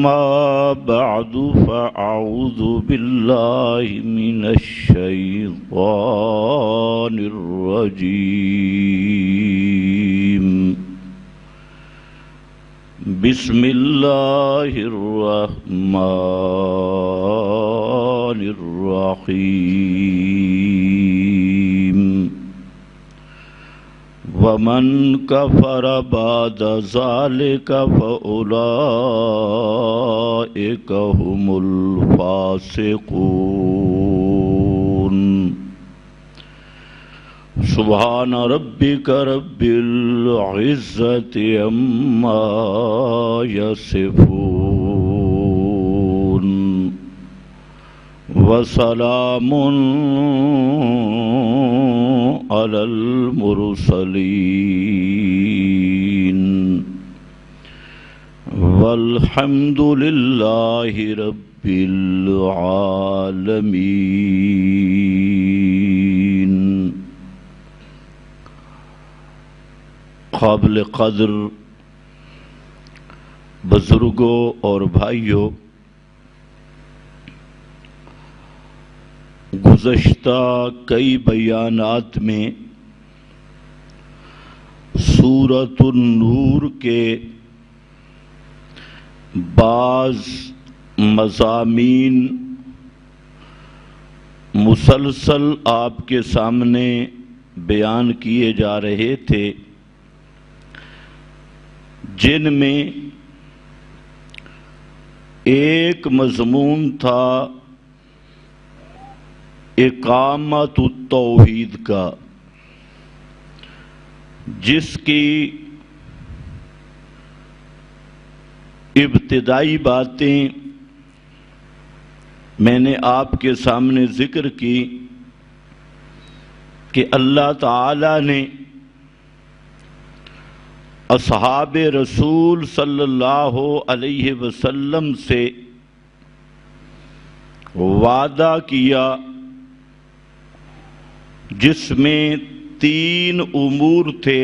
أما بعد فأعوذ بالله من الشيطان الرجيم بسم الله الرحمن الرحيم ومن كفر بعد ذلك فأولئك هم الفاسقون سبحان ربك رب العزة عما يصفون وسلام على المرسلين والحمد لله رب العالمين۔ قابل قدر بزرگوں اور بھائیوں، گزشتہ کئی بیانات میں سورۃ النور کے بعض مضامین مسلسل آپ کے سامنے بیان کیے جا رہے تھے، جن میں ایک مضمون تھا اقامت التوحید کا، جس کی ابتدائی باتیں میں نے آپ کے سامنے ذکر کی کہ اللہ تعالی نے اصحاب رسول صلی اللہ علیہ وسلم سے وعدہ کیا، جس میں 3 امور تھے۔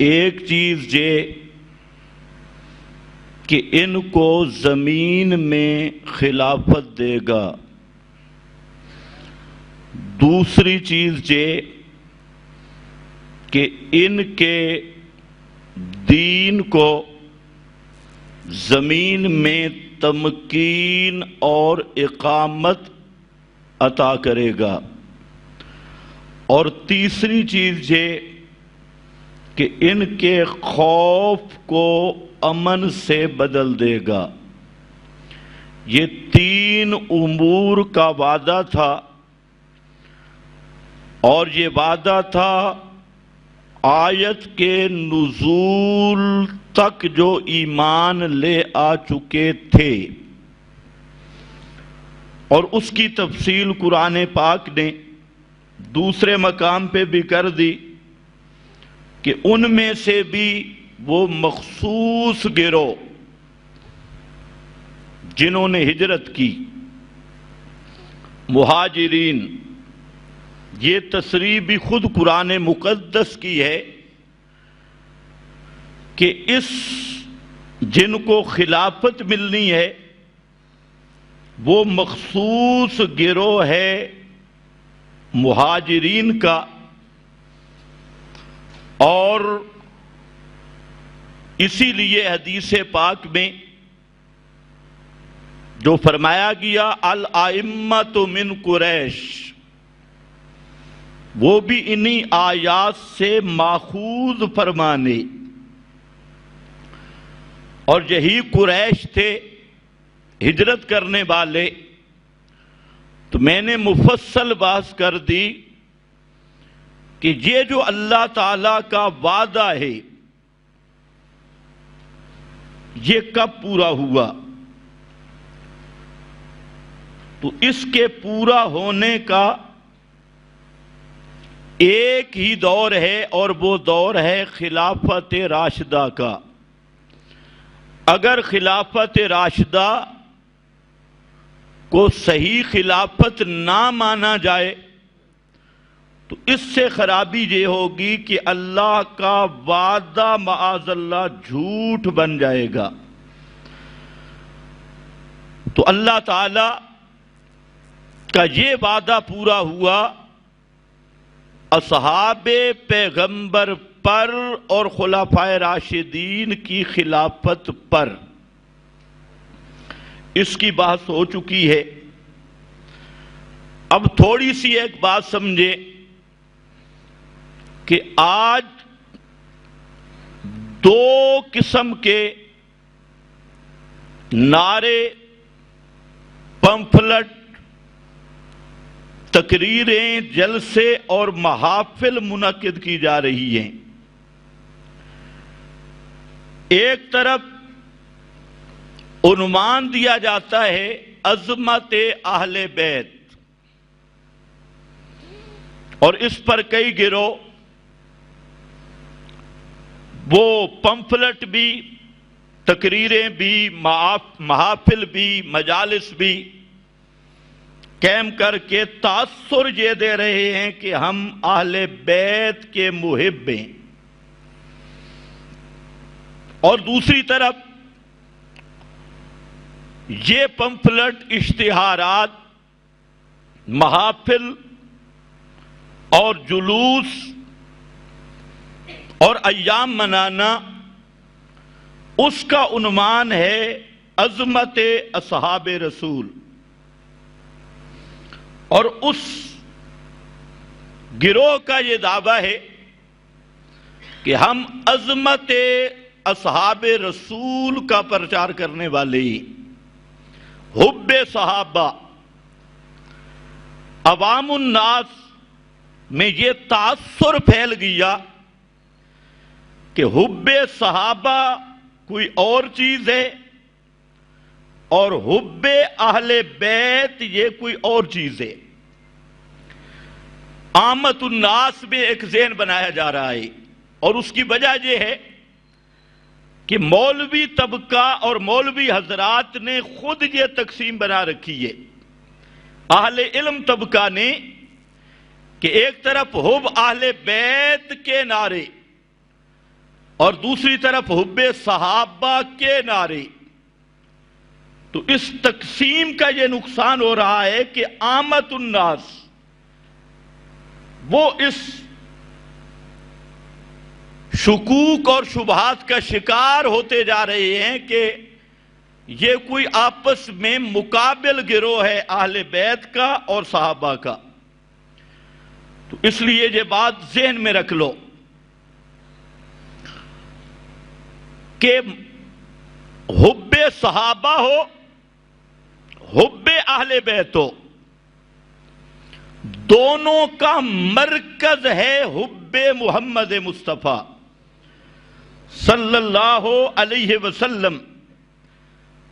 ایک چیز یہ کہ ان کو زمین میں خلافت دے گا، دوسری چیز یہ کہ ان کے دین کو زمین میں تمکین اور اقامت عطا کرے گا، اور تیسری چیز یہ کہ ان کے خوف کو امن سے بدل دے گا۔ یہ 3 امور کا وعدہ تھا، اور یہ وعدہ تھا آیت کے نزول تک جو ایمان لے آ چکے تھے، اور اس کی تفصیل قرآن پاک نے دوسرے مقام پہ بھی کر دی کہ ان میں سے بھی وہ مخصوص گروہ جنہوں نے ہجرت کی، مہاجرین، یہ تصریح بھی خود قرآن مقدس کی ہے کہ اس جن کو خلافت ملنی ہے وہ مخصوص گروہ ہے مہاجرین کا، اور اسی لیے حدیث پاک میں جو فرمایا گیا الائمۃ من قریش، وہ بھی انہی آیات سے ماخوذ فرمانے، اور یہی قریش تھے ہجرت کرنے والے۔ تو میں نے مفصل بحث کر دی کہ یہ جو اللہ تعالیٰ کا وعدہ ہے یہ کب پورا ہوا؟ تو اس کے پورا ہونے کا ایک ہی دور ہے، اور وہ دور ہے خلافت راشدہ کا۔ اگر خلافت راشدہ کو صحیح خلافت نہ مانا جائے تو اس سے خرابی یہ ہوگی کہ اللہ کا وعدہ معاذ اللہ جھوٹ بن جائے گا۔ تو اللہ تعالی کا یہ وعدہ پورا ہوا اصحاب پیغمبر پر اور خلفائے راشدین کی خلافت پر۔ اس کی بحث ہو چکی ہے۔ اب تھوڑی سی ایک بات سمجھے کہ آج دو قسم کے نعرے، پمفلٹ، تقریریں، جلسے اور محافل منعقد کی جا رہی ہیں۔ ایک طرف عنوان دیا جاتا ہے عظمت اہل بیت، اور اس پر کئی گروہ وہ پمفلٹ بھی، تقریریں بھی، محافل بھی، مجالس بھی قائم کر کے تاثر یہ دے رہے ہیں کہ ہم اہل بیت کے محب ہیں، اور دوسری طرف یہ پمفلٹ، اشتہارات، محافل اور جلوس اور ایام منانا، اس کا عنوان ہے عظمت اصحاب رسول، اور اس گروہ کا یہ دعویٰ ہے کہ ہم عظمت اصحاب رسول کا پرچار کرنے والے ہی، حب صحابہ۔ عوام الناس میں یہ تاثر پھیل گیا کہ حب صحابہ کوئی اور چیز ہے اور حب اہل بیت یہ کوئی اور چیز ہے۔ عامت الناس میں ایک ذہن بنایا جا رہا ہے، اور اس کی وجہ یہ ہے کہ مولوی طبقہ اور مولوی حضرات نے خود یہ تقسیم بنا رکھی ہے، اہل علم طبقہ نے، کہ ایک طرف حب اہل بیت کے نعرے اور دوسری طرف حب صحابہ کے نعرے۔ تو اس تقسیم کا یہ نقصان ہو رہا ہے کہ عامت الناس وہ اس شکوک اور شبہات کا شکار ہوتے جا رہے ہیں کہ یہ کوئی آپس میں مقابل گروہ ہے اہل بیت کا اور صحابہ کا۔ تو اس لیے یہ بات ذہن میں رکھ لو کہ حب صحابہ ہو، حب اہل بیت ہو، دونوں کا مرکز ہے حب محمد مصطفیٰ صلی اللہ علیہ وسلم۔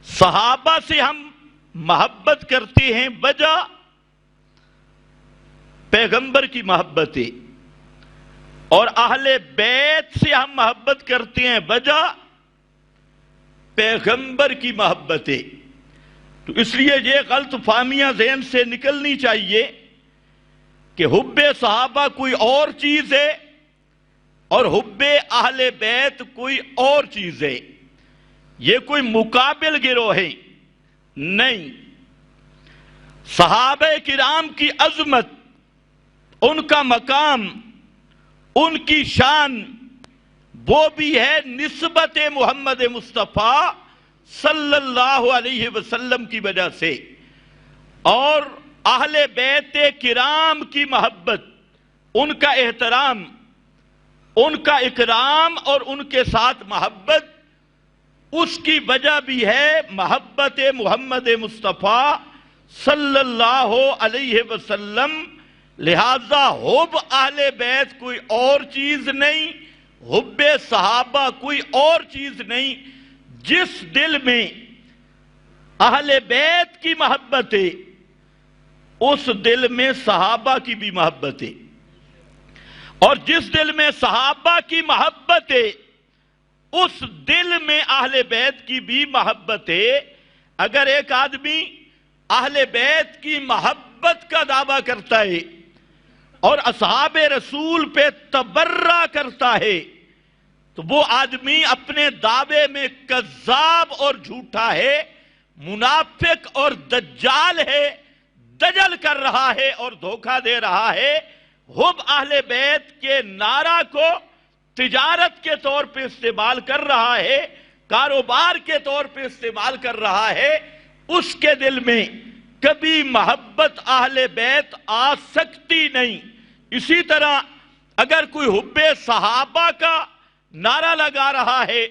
صحابہ سے ہم محبت کرتے ہیں، وجہ پیغمبر کی محبت ہے، اور اہل بیت سے ہم محبت کرتے ہیں، وجہ پیغمبر کی محبت ہے۔ تو اس لیے یہ غلط فہمیاں ذہن سے نکلنی چاہیے کہ حب صحابہ کوئی اور چیز ہے اور حب اہل بیت کوئی اور چیز ہے، یہ کوئی مقابل گروہ ہے نہیں۔ صحابہ کرام کی عظمت، ان کا مقام، ان کی شان، وہ بھی ہے نسبت محمد مصطفیٰ صلی اللہ علیہ وسلم کی وجہ سے، اور اہل بیت کرام کی محبت، ان کا احترام، ان کا اکرام اور ان کے ساتھ محبت، اس کی وجہ بھی ہے محبت محمد مصطفیٰ صلی اللہ علیہ وسلم۔ لہذا حب اہل بیت کوئی اور چیز نہیں، حب صحابہ کوئی اور چیز نہیں۔ جس دل میں اہل بیت کی محبت ہے اس دل میں صحابہ کی بھی محبت ہے، اور جس دل میں صحابہ کی محبت ہے اس دل میں اہل بیت کی بھی محبت ہے۔ اگر ایک آدمی اہل بیت کی محبت کا دعویٰ کرتا ہے اور اصحاب رسول پہ تبرہ کرتا ہے تو وہ آدمی اپنے دعوے میں کذاب اور جھوٹا ہے، منافق اور دجال ہے، دجل کر رہا ہے اور دھوکہ دے رہا ہے۔ حب اہل بیت کے نعرہ کو تجارت کے طور پہ استعمال کر رہا ہے، کاروبار کے طور پہ استعمال کر رہا ہے، اس کے دل میں کبھی محبت اہل بیت آ سکتی نہیں۔ اسی طرح اگر کوئی حب صحابہ کا نعرہ لگا رہا ہے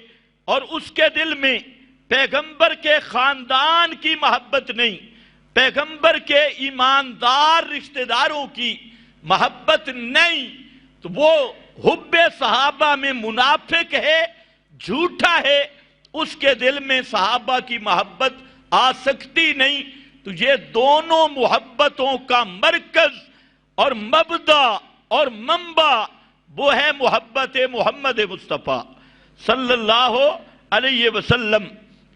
اور اس کے دل میں پیغمبر کے خاندان کی محبت نہیں، پیغمبر کے ایماندار رشتہ داروں کی محبت نہیں، تو وہ حب صحابہ میں منافق ہے، جھوٹا ہے، اس کے دل میں صحابہ کی محبت آ سکتی نہیں۔ تو یہ دونوں محبتوں کا مرکز اور مبدا اور منبع وہ ہے محبت محمد مصطفیٰ صلی اللہ علیہ وسلم۔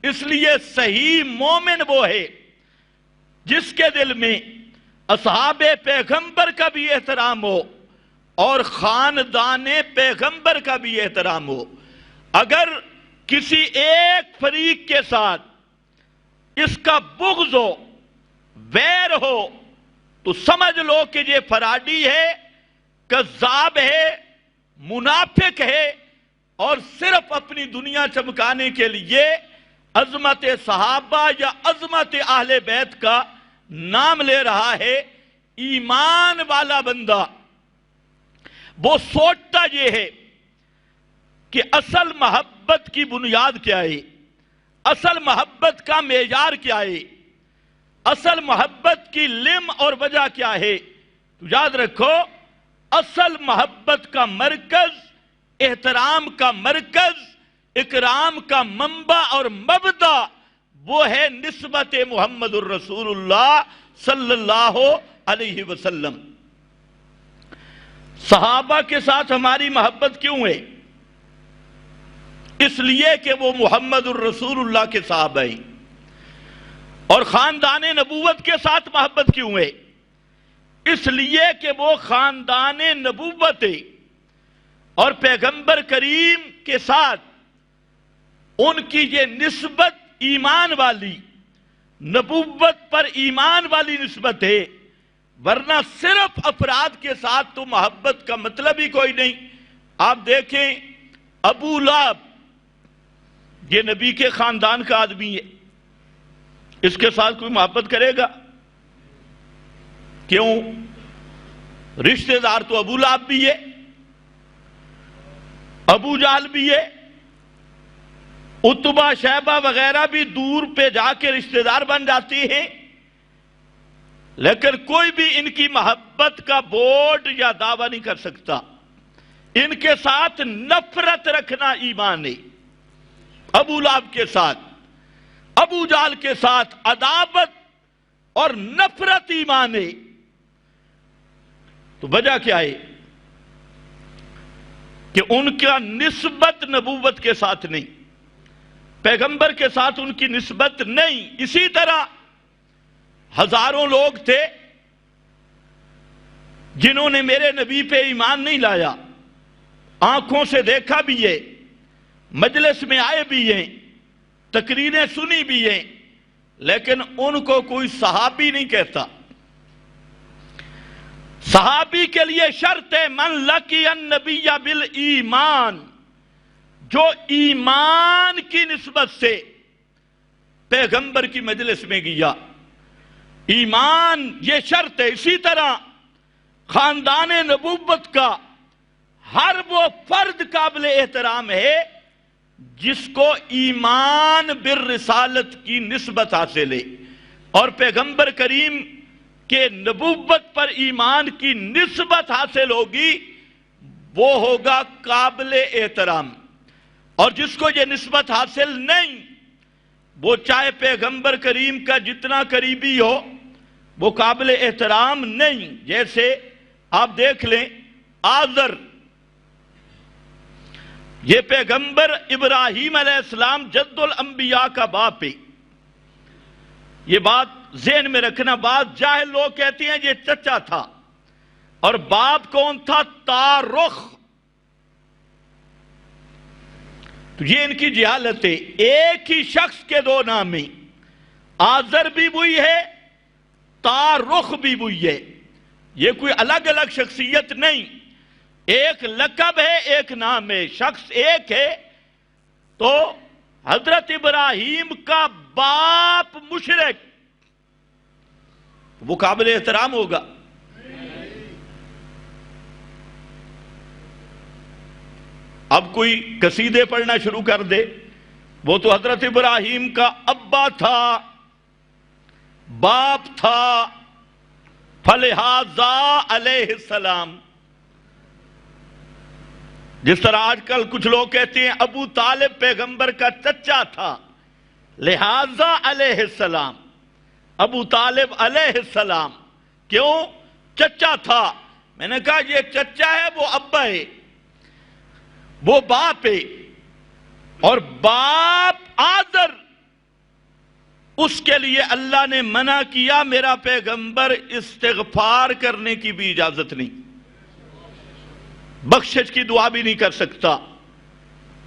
اس لیے صحیح مومن وہ ہے جس کے دل میں اصحاب پیغمبر کا بھی احترام ہو اور خاندان پیغمبر کا بھی احترام ہو۔ اگر کسی ایک فریق کے ساتھ اس کا بغض ہو، ویر ہو، تو سمجھ لو کہ یہ فراڈی ہے، کذاب ہے، منافق ہے، اور صرف اپنی دنیا چمکانے کے لیے عظمت صحابہ یا عظمت اہل بیت کا نام لے رہا ہے۔ ایمان والا بندہ وہ سوچتا یہ ہے کہ اصل محبت کی بنیاد کیا ہے، اصل محبت کا معیار کیا ہے، اصل محبت کی لم اور وجہ کیا ہے۔ تو یاد رکھو، اصل محبت کا مرکز، احترام کا مرکز، اکرام کا منبع اور مبدا وہ ہے نسبت محمد الرسول اللہ صلی اللہ علیہ وسلم۔ صحابہ کے ساتھ ہماری محبت کیوں ہے؟ اس لیے کہ وہ محمد الرسول اللہ کے صحابہ ہیں۔ اور خاندان نبوت کے ساتھ محبت کیوں ہے؟ اس لیے کہ وہ خاندان نبوت ہے، اور پیغمبر کریم کے ساتھ ان کی یہ نسبت ایمان والی، نبوت پر ایمان والی نسبت ہے، ورنہ صرف افراد کے ساتھ تو محبت کا مطلب ہی کوئی نہیں۔ آپ دیکھیں ابو لہب، یہ نبی کے خاندان کا آدمی ہے، اس کے ساتھ کوئی محبت کرے گا؟ کیوں؟ رشتہ دار تو ابو لہب بھی ہے، ابو جہل بھی ہے، عتبہ شیبہ وغیرہ بھی دور پہ جا کے رشتہ دار بن جاتی ہیں، لیکن کوئی بھی ان کی محبت کا بورڈ یا دعویٰ نہیں کر سکتا۔ ان کے ساتھ نفرت رکھنا ایمان ہے، ابو لہب کے ساتھ، ابو جہل کے ساتھ عداوت اور نفرت ایمان ہے۔ تو وجہ کیا ہے؟ کہ ان کا نسبت نبوت کے ساتھ نہیں، پیغمبر کے ساتھ ان کی نسبت نہیں۔ اسی طرح ہزاروں لوگ تھے جنہوں نے میرے نبی پہ ایمان نہیں لایا، آنکھوں سے دیکھا بھی ہے، مجلس میں آئے بھی ہیں، تقریریں سنی بھی ہیں، لیکن ان کو کوئی صحابی نہیں کہتا۔ صحابی کے لیے شرط ہے من لقی النبی بالایمان، جو ایمان کی نسبت سے پیغمبر کی مجلس میں گیا، ایمان یہ شرط ہے۔ اسی طرح خاندان نبوت کا ہر وہ فرد قابل احترام ہے جس کو ایمان بالرسالت کی نسبت حاصل ہے، اور پیغمبر کریم کے نبوت پر ایمان کی نسبت حاصل ہوگی، وہ ہوگا قابل احترام۔ اور جس کو یہ نسبت حاصل نہیں، وہ چاہے پیغمبر کریم کا جتنا قریبی ہو، وہ قابل احترام نہیں۔ جیسے آپ دیکھ لیں آزر، یہ پیغمبر ابراہیم علیہ السلام جد الانبیاء کا باپ ہے۔ یہ بات ذہن میں رکھنا، بعض جاہل لوگ کہتے ہیں یہ چچا تھا، اور باپ کون تھا؟ تارخ. تو یہ ان کی جہالت ہے. ایک ہی شخص کے دو نام ہیں، آذر بھی وہی ہے، تارخ بھی وہی ہے. یہ کوئی الگ الگ شخصیت نہیں، ایک لقب ہے، ایک نام ہے، شخص ایک ہے. تو حضرت ابراہیم کا باپ مشرک، وہ قابل احترام ہوگا؟ اب کوئی قصیدے پڑھنا شروع کر دے، وہ تو حضرت ابراہیم کا ابا تھا، باپ تھا، فلہذا علیہ السلام. جس طرح آج کل کچھ لوگ کہتے ہیں ابو طالب پیغمبر کا چچا تھا، لہذا علیہ السلام. ابو طالب علیہ السلام کیوں چچا تھا؟ میں نے کہا یہ چچا ہے، وہ ابا ہے، وہ باپ ہے. اور باپ آذر، اس کے لیے اللہ نے منع کیا، میرا پیغمبر استغفار کرنے کی بھی اجازت نہیں، بخشش کی دعا بھی نہیں کر سکتا.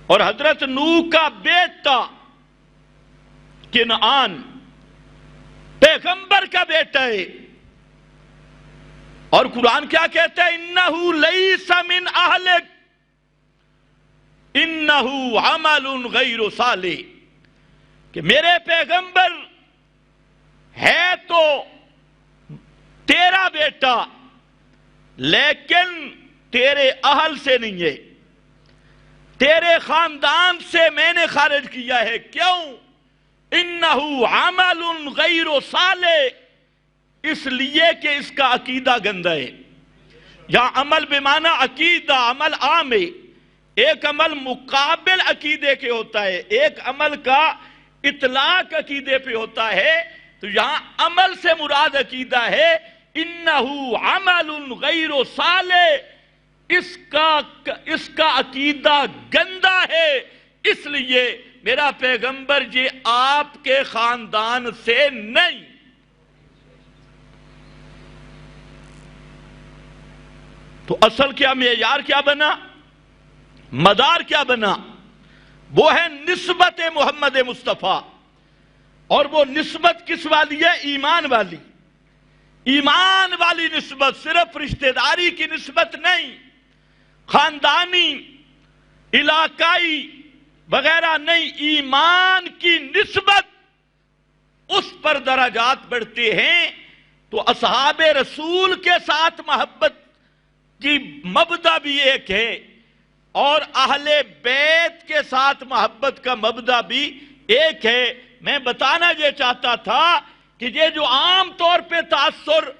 اور حضرت نوح کا بیٹا کنعان پیغمبر کا بیٹا ہے. اور قرآن کیا کہتا ہے؟ انہو لیس من اہلک انہو عمل غیر صالح، کہ میرے پیغمبر ہے تو تیرا بیٹا لیکن تیرے اہل سے نہیں ہے، تیرے خاندان سے میں نے خارج کیا ہے. کیوں؟ انہو عمل غیر صالح، اس لیے کہ اس کا عقیدہ گندہ ہے. یا عمل بمعنی عقیدہ، عمل عام ہے. ایک عمل مقابل عقیدے کے ہوتا ہے، ایک عمل کا اطلاق عقیدے پہ ہوتا ہے. تو یہاں عمل سے مراد عقیدہ ہے. انہو عمل غیر صالح، اس کا عقیدہ گندہ ہے، اس لیے میرا پیغمبر یہ آپ کے خاندان سے نہیں. تو اصل کیا، معیار کیا بنا، مدار کیا بنا؟ وہ ہے نسبت محمد مصطفیٰ. اور وہ نسبت کس والی ہے؟ ایمان والی. ایمان والی نسبت، صرف رشتہ داری کی نسبت نہیں، خاندانی، علاقائی وغیرہ نہیں، ایمان کی نسبت. اس پر درجات بڑھتے ہیں. تو اصحاب رسول کے ساتھ محبت کی مبدا بھی ایک ہے، اور اہل بیت کے ساتھ محبت کا مبدا بھی ایک ہے. میں بتانا یہ چاہتا تھا کہ یہ جو عام طور پہ تاثر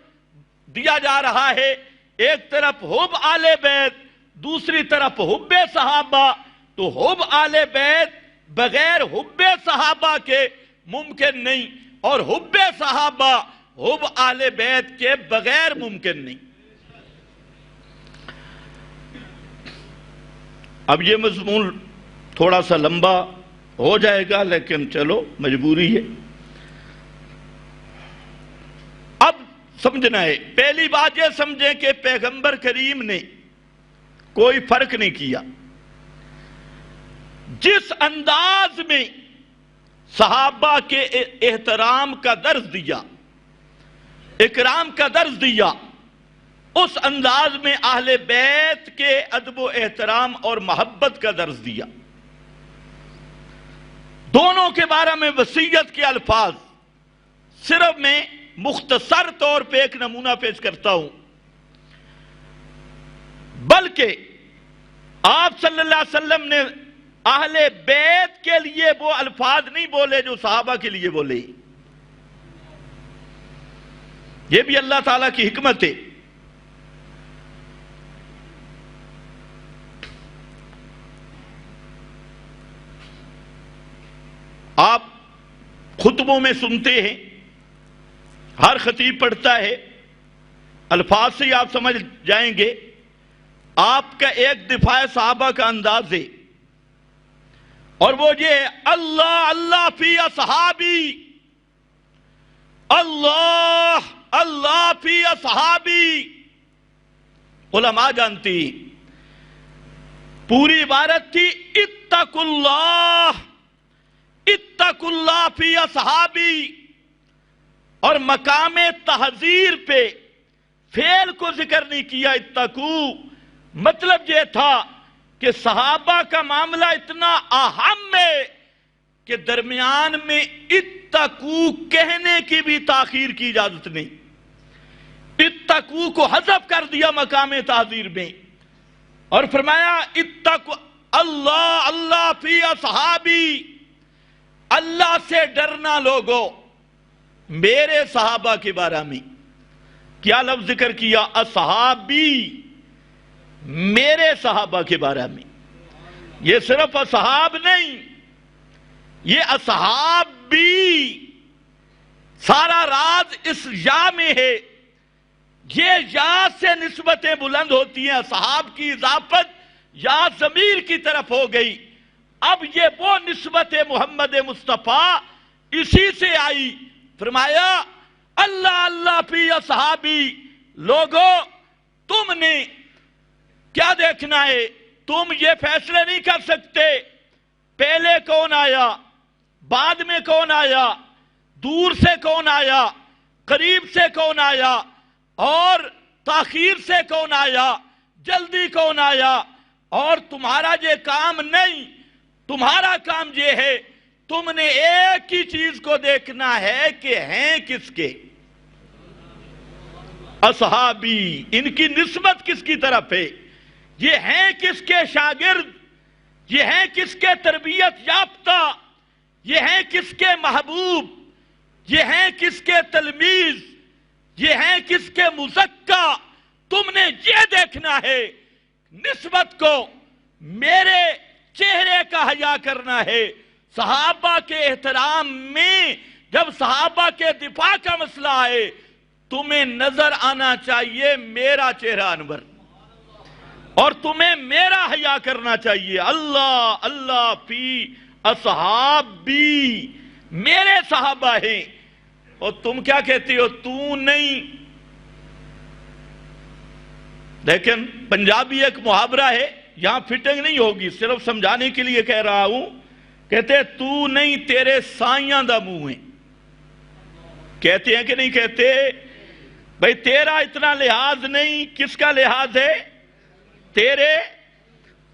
دیا جا رہا ہے، ایک طرف حب اہل بیت، دوسری طرف حب صحابہ، تو حب اہل بیت بغیر حب صحابہ کے ممکن نہیں، اور حب صحابہ حب اہل بیت کے بغیر ممکن نہیں. اب یہ مضمون تھوڑا سا لمبا ہو جائے گا، لیکن چلو مجبوری ہے. اب سمجھنا ہے، پہلی بات یہ سمجھیں کہ پیغمبر کریم نے کوئی فرق نہیں کیا. جس انداز میں صحابہ کے احترام کا درس دیا، اکرام کا درس دیا، اس انداز میں اہل بیت کے ادب و احترام اور محبت کا درس دیا. دونوں کے بارے میں وصیت کے الفاظ صرف میں مختصر طور پہ ایک نمونہ پیش کرتا ہوں. بلکہ آپ صلی اللہ علیہ وسلم نے اہل بیت کے لیے وہ الفاظ نہیں بولے جو صحابہ کے لیے بولے. یہ بھی اللہ تعالیٰ کی حکمت ہے. آپ خطبوں میں سنتے ہیں، ہر خطیب پڑھتا ہے، الفاظ سے ہی آپ سمجھ جائیں گے. آپ کا ایک دفاع صحابہ کا انداز ہے، اور وہ یہ ہے: اللہ اللہ فی اصحابی، اللہ اللہ فی اصحابی. علماء جانتی، پوری عبارت تھی اتقوا اللہ فی اصحابی، اور مقام تحذیر پہ فعل کو ذکر نہیں کیا اتقو۔ مطلب یہ تھا کہ صحابہ کا معاملہ اتنا اہم ہے کہ درمیان میں اتقو کہنے کی بھی تاخیر کی اجازت نہیں، اتقو کو حذف کر دیا مقام تحذیر میں، اور فرمایا اتقوا اللہ فی اصحابی، اللہ سے ڈرنا لوگو میرے صحابہ کے بارے میں۔ کیا لفظ ذکر کیا؟ اصحابی، میرے صحابہ کے بارے میں۔ یہ صرف اصحاب نہیں، یہ اصحاب بھی، سارا راز اس یا میں ہے۔ یہ یا سے نسبتیں بلند ہوتی ہیں، اصحاب کی اضافت یا ضمیر کی طرف ہو گئی۔ اب یہ وہ نسبت محمد مصطفیٰ اسی سے آئی۔ فرمایا اللہ فی اصحابی، لوگو تم نے کیا دیکھنا ہے؟ تم یہ فیصلے نہیں کر سکتے پہلے کون آیا، بعد میں کون آیا، دور سے کون آیا، قریب سے کون آیا، اور تاخیر سے کون آیا، جلدی کون آیا۔ اور تمہارا یہ کام نہیں، تمہارا کام یہ ہے، تم نے ایک ہی چیز کو دیکھنا ہے کہ ہیں کس کے؟ اصحابی، ان کی نسبت کس کی طرف ہے؟ یہ ہیں کس کے شاگرد؟ یہ ہیں کس کے تربیت یافتہ؟ یہ ہیں کس کے محبوب؟ یہ ہیں کس کے تلمیذ؟ یہ ہیں کس کے مزکا؟ تم نے یہ دیکھنا ہے، نسبت کو میرے چہرے کا حیا کرنا ہے۔ صحابہ کے احترام میں جب صحابہ کے دفاع کا مسئلہ آئے، تمہیں نظر آنا چاہیے میرا چہرہ انور، اور تمہیں میرا حیا کرنا چاہیے۔ اللہ فی اصحابی، میرے صحابہ ہیں، اور تم کیا کہتے ہو؟ تو نہیں۔ لیکن پنجابی ایک محاورہ ہے، یہاں فٹنگ نہیں ہوگی، صرف سمجھانے کے لیے کہہ رہا ہوں۔ کہتے تو نہیں، تیرے سائیاں دا منہ ہے۔ کہتے ہیں کہ نہیں کہتے؟ بھئی تیرا اتنا لحاظ نہیں، کس کا لحاظ ہے؟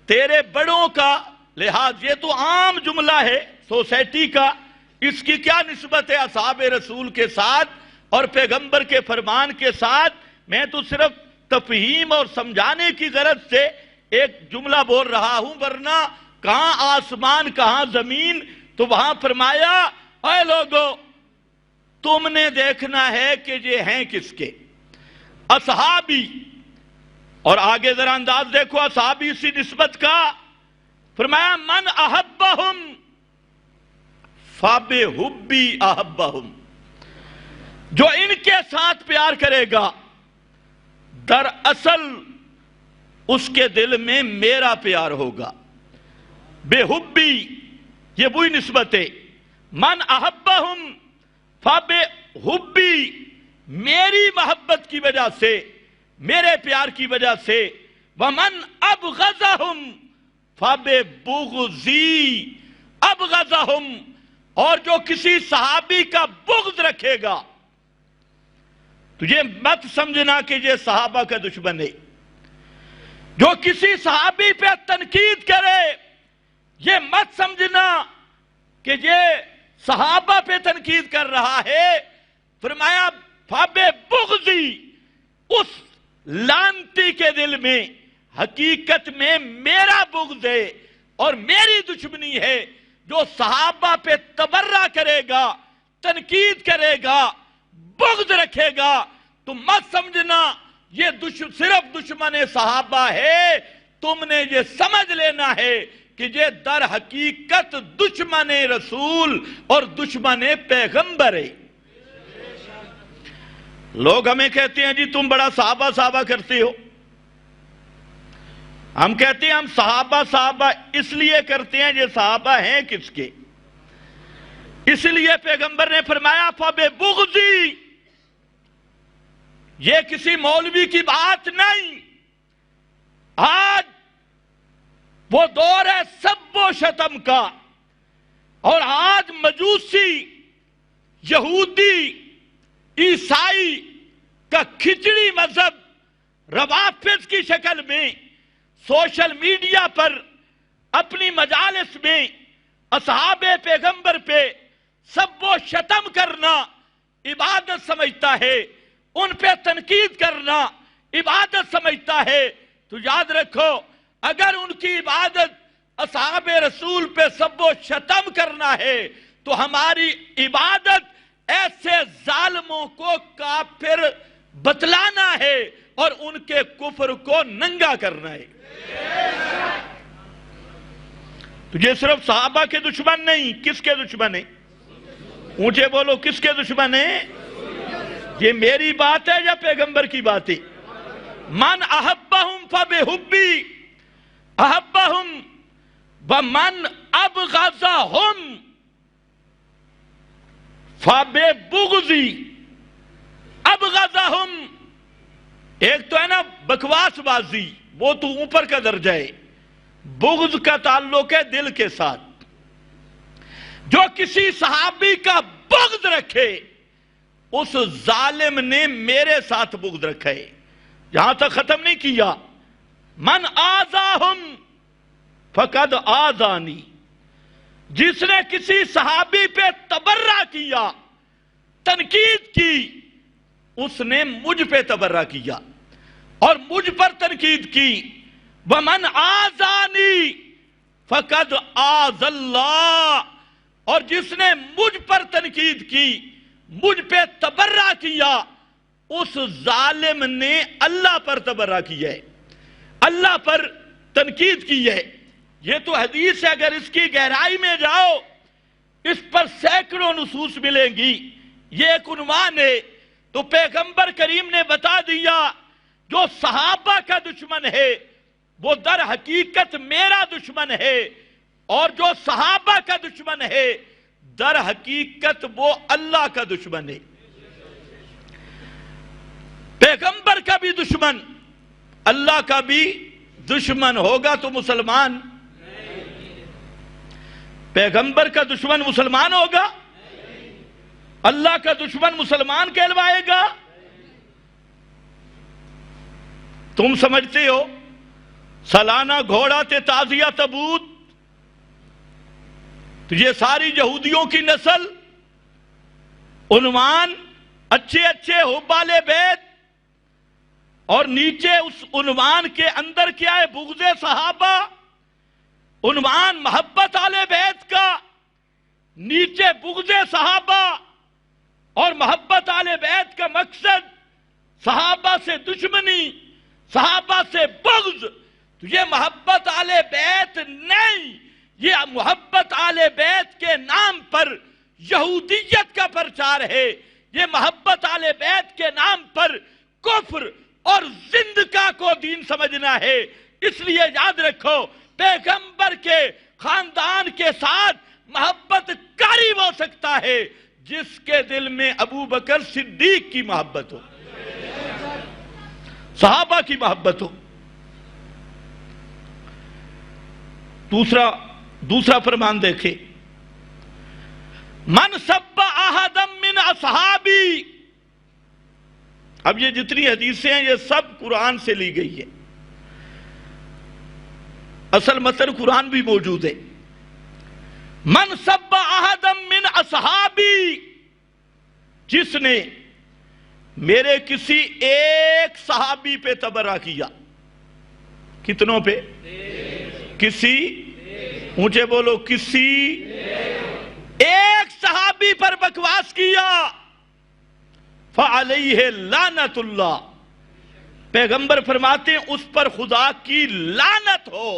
تیرے بڑوں کا لحاظ۔ یہ تو عام جملہ ہے سوسائٹی کا، اس کی کیا نسبت ہے اصحاب رسول کے ساتھ اور پیغمبر کے فرمان کے ساتھ؟ میں تو صرف تفہیم اور سمجھانے کی غرض سے ایک جملہ بول رہا ہوں، ورنہ کہاں آسمان کہاں زمین۔ تو وہاں فرمایا اے لوگو تم نے دیکھنا ہے کہ یہ ہیں کس کے؟ اصحابی۔ اور آگے ذرا انداز دیکھو اصحابی اسی نسبت کا۔ فرمایا من احبہم فبحبی احبہم، جو ان کے ساتھ پیار کرے گا دراصل اس کے دل میں میرا پیار ہوگا۔ بے حبی، یہ وہی نسبت ہے۔ من احبہم فبحبی، میری محبت کی وجہ سے، میرے پیار کی وجہ سے۔ ومن ابغضہم فببغضی، ابغضہم، اور جو کسی صحابی کا بغض رکھے گا، تو یہ مت سمجھنا کہ یہ صحابہ کا دشمن ہے۔ جو کسی صحابی پہ تنقید کرے، یہ مت سمجھنا کہ یہ صحابہ پہ تنقید کر رہا ہے۔ فرمایا فببغضی، اس لعنتی کے دل میں حقیقت میں میرا بغض ہے اور میری دشمنی ہے۔ جو صحابہ پہ تبرہ کرے گا، تنقید کرے گا، بغض رکھے گا، تو مت سمجھنا یہ صرف دشمن صحابہ ہے۔ تم نے یہ سمجھ لینا ہے کہ یہ در حقیقت دشمن رسول اور دشمن پیغمبر ہے۔ لوگ ہمیں کہتے ہیں جی تم بڑا صحابہ کرتے ہو۔ ہم کہتے ہیں ہم صحابہ اس لیے کرتے ہیں، یہ صحابہ ہیں کس کے؟ اس لیے پیغمبر نے فرمایا فببغضی، یہ کسی مولوی کی بات نہیں، آج وہ دور ہے سب و شتم کا، اور آج مجوسی، یہودی، عیسائی کا کھچڑی مذہب روافض کی شکل میں سوشل میڈیا پر اپنی مجالس میں اصحاب پیغمبر پہ سب و شتم کرنا عبادت سمجھتا ہے، ان پہ تنقید کرنا عبادت سمجھتا ہے، تو یاد رکھو اگر ان کی عبادت اصحاب رسول پہ سب و شتم کرنا ہے تو ہماری عبادت ایسے ظالموں کو کافر بتلانا ہے اور ان کے کفر کو ننگا کرنا ہے۔ تو یہ صرف صحابہ کے دشمن نہیں، کس کے دشمن ہیں؟ اونچے بولو، کس کے دشمن ہیں؟ یہ میری بات ہے یا پیغمبر کی بات ہے؟ من احبہم فبحبی احبہم ومن ابغضہم فببغضی ابغضہم۔ ایک تو ہے نا بکواس بازی، وہ تو اوپر کا درجہ ہے، بغض کا تعلق ہے دل کے ساتھ۔ جو کسی صحابی کا بغض رکھے اس ظالم نے میرے ساتھ بغض رکھا ہے، یہاں تک ختم نہیں کیا۔ من آذاہم فقد آذانی، جس نے کسی صحابی پہ تبرہ کیا، تنقید کی، اس نے مجھ پہ تبرہ کیا اور مجھ پر تنقید کی۔ ومن آذانی فقد آذ اللہ، اور جس نے مجھ پر تنقید کی، مجھ پہ تبرہ کیا، اس ظالم نے اللہ پر تبرہ کیا ہے، اللہ پر تنقید کی ہے۔ یہ تو حدیث ہے، اگر اس کی گہرائی میں جاؤ اس پر سینکڑوں نصوص ملیں گی۔ یہ ایک عنوان ہے، تو پیغمبر کریم نے بتا دیا جو صحابہ کا دشمن ہے وہ در حقیقت میرا دشمن ہے، اور جو صحابہ کا دشمن ہے در حقیقت وہ اللہ کا دشمن ہے۔ پیغمبر کا بھی دشمن اللہ کا بھی دشمن ہوگا تو مسلمان؟ پیغمبر کا دشمن مسلمان ہوگا؟ اللہ کا دشمن مسلمان کہلوائے گا؟ تم سمجھتے ہو سالانہ گھوڑا تے تازیہ تبوت، تو یہ ساری یہودیوں کی نسل، عنوان اچھے اچھے حب آل بیت، اور نیچے اس عنوان کے اندر کیا ہے؟ بغض صحابہ۔ عنوان محبت آل بیت کا، نیچے بغض صحابہ، اور محبت آل بیت کا مقصد صحابہ سے دشمنی، صحابہ سے بغض۔ تو یہ محبت آل بیت نہیں، یہ محبت آل بیت کے نام پر یہودیت کا پرچار ہے، یہ محبت آل بیت کے نام پر کفر اور زندقہ کو دین سمجھنا ہے۔ اس لیے یاد رکھو پیغمبر کے خاندان کے ساتھ محبت قریب ہو سکتا ہے جس کے دل میں ابو بکر صدیق کی محبت ہو، صحابہ کی محبت ہو۔ دوسرا فرمان دیکھیں، من سب احدا من اصحابی۔ اب یہ جتنی حدیثیں ہیں یہ سب قرآن سے لی گئی ہے، اصل متن قرآن بھی موجود ہے۔ من سب احدا من اصحابی، جس نے میرے کسی ایک صحابی پہ تبرہ کیا۔ کتنوں پہ؟ کسی، اونچے بولو، کسی ایک صحابی پر بکواس کیا، فعلیہ لعنت اللہ، پیغمبر فرماتے ہیں اس پر خدا کی لعنت ہو۔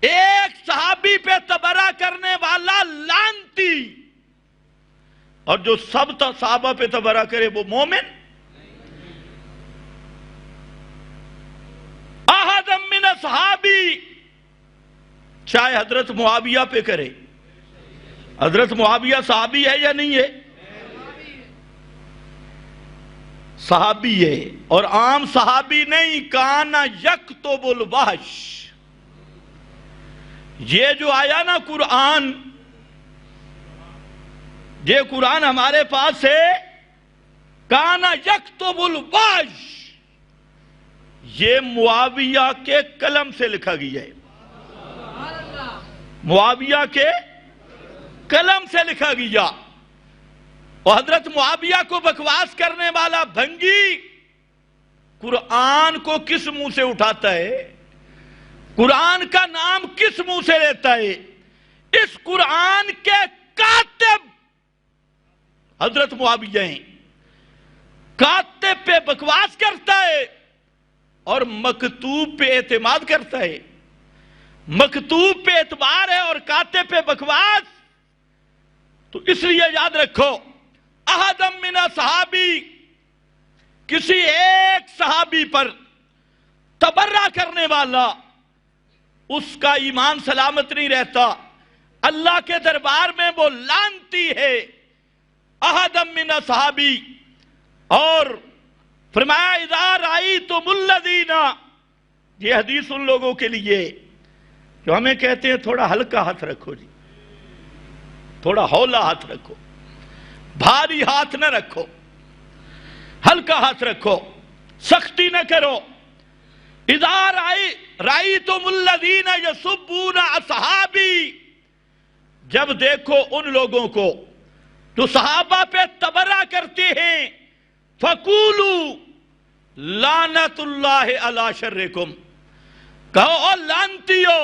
ایک صحابی پہ تبرہ کرنے والا لعنتی، اور جو سب صحابہ پہ تبرہ کرے وہ مومن۔ احد من اصحابی، چاہے حضرت معاویہ پہ کرے۔ حضرت معاویہ صحابی ہے یا نہیں ہے؟ صحابی ہے اور عام صحابی نہیں، کانا یکتب الوحش. یہ جو آیا نا قرآن، یہ قرآن ہمارے پاس ہے، کانا یکتب الوحش، یہ معاویہ کے قلم سے لکھا گیا ہے. معاویہ کے قلم سے لکھا گیا. اور حضرت معاویہ کو بکواس کرنے والا بھنگی قرآن کو کس منہ سے اٹھاتا ہے؟ قرآن کا نام کس منہ سے لیتا ہے؟ اس قرآن کے کاتب حضرت معاویہ ہیں. کاتب پہ بکواس کرتا ہے اور مکتوب پہ اعتماد کرتا ہے. مکتوب پہ اعتبار ہے اور کاتب پہ بکواس. تو اس لیے یاد رکھو، احدم من صحابی، کسی ایک صحابی پر تبرہ کرنے والا، اس کا ایمان سلامت نہیں رہتا. اللہ کے دربار میں وہ لعنتی ہے. احدم من صحابی. اور فرمایا اذا رأیتم الذین، یہ حدیث ان لوگوں کے لیے جو ہمیں کہتے ہیں تھوڑا ہلکا ہاتھ رکھو جی، تھوڑا ہولا ہاتھ رکھو، بھاری ہاتھ نہ رکھو، ہلکا ہاتھ رکھو، سختی نہ کرو. اذا رأیتم الذین یسبون اصحابی، جب دیکھو ان لوگوں کو جو صحابہ پہ تبرہ کرتے ہیں، فقولوا لعنت اللہ علی شرکم، کہو او لعنتیو،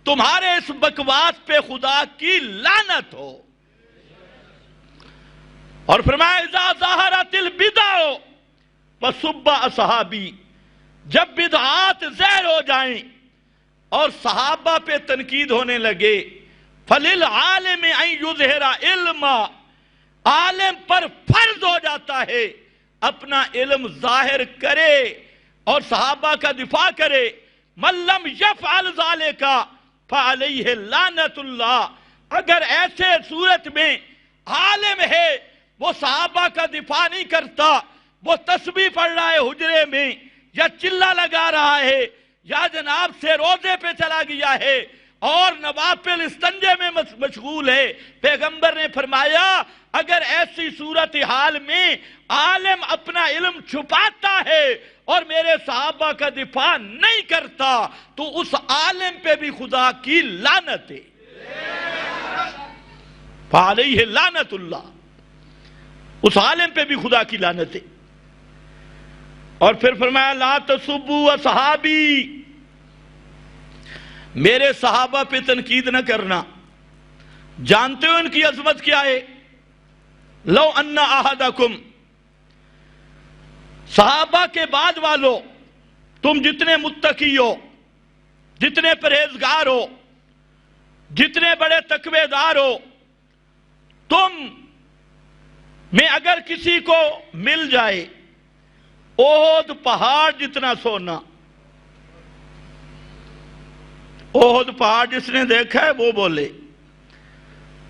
تمہارے اس بکواس پہ خدا کی لعنت ہو. اور فرمایا اذا ظہرت البدع فسب اصحابی، جب بدعات ظاہر ہو جائیں اور صحابہ پہ تنقید ہونے لگے، فللعالم ان یظہر علما، عالم پر فرض ہو جاتا ہے اپنا علم ظاہر کرے اور صحابہ کا دفاع کرے. من لم یفعل ذالک فعلیہ لعنت اللہ، اگر ایسے صورت میں عالم ہے وہ صحابہ کا دفاع نہیں کرتا، وہ تسبیح پڑھ رہا ہے حجرے میں، یا چلہ لگا رہا ہے، یا جناب سے روزے پہ چلا گیا ہے اور نوافل استنجے میں مشغول ہے، پیغمبر نے فرمایا اگر ایسی صورتحال میں عالم اپنا علم چھپاتا ہے اور میرے صحابہ کا دفاع نہیں کرتا تو اس عالم پہ بھی خدا کی لعنت ہے. فعلیہ لعنت اللہ، اس عالم پہ بھی خدا کی لعنت ہے. اور پھر فرمایا لا تسبوا اصحابی، میرے صحابہ پہ تنقید نہ کرنا. جانتے ہو ان کی عظمت کیا ہے؟ لو ان احدکم، صحابہ کے بعد والو، تم جتنے متقی ہو، جتنے پرہیزگار ہو، جتنے بڑے تقوی دار ہو، تم میں اگر کسی کو مل جائے احد پہاڑ جتنا سونا، احد پہاڑ جس نے دیکھا ہے وہ بولے،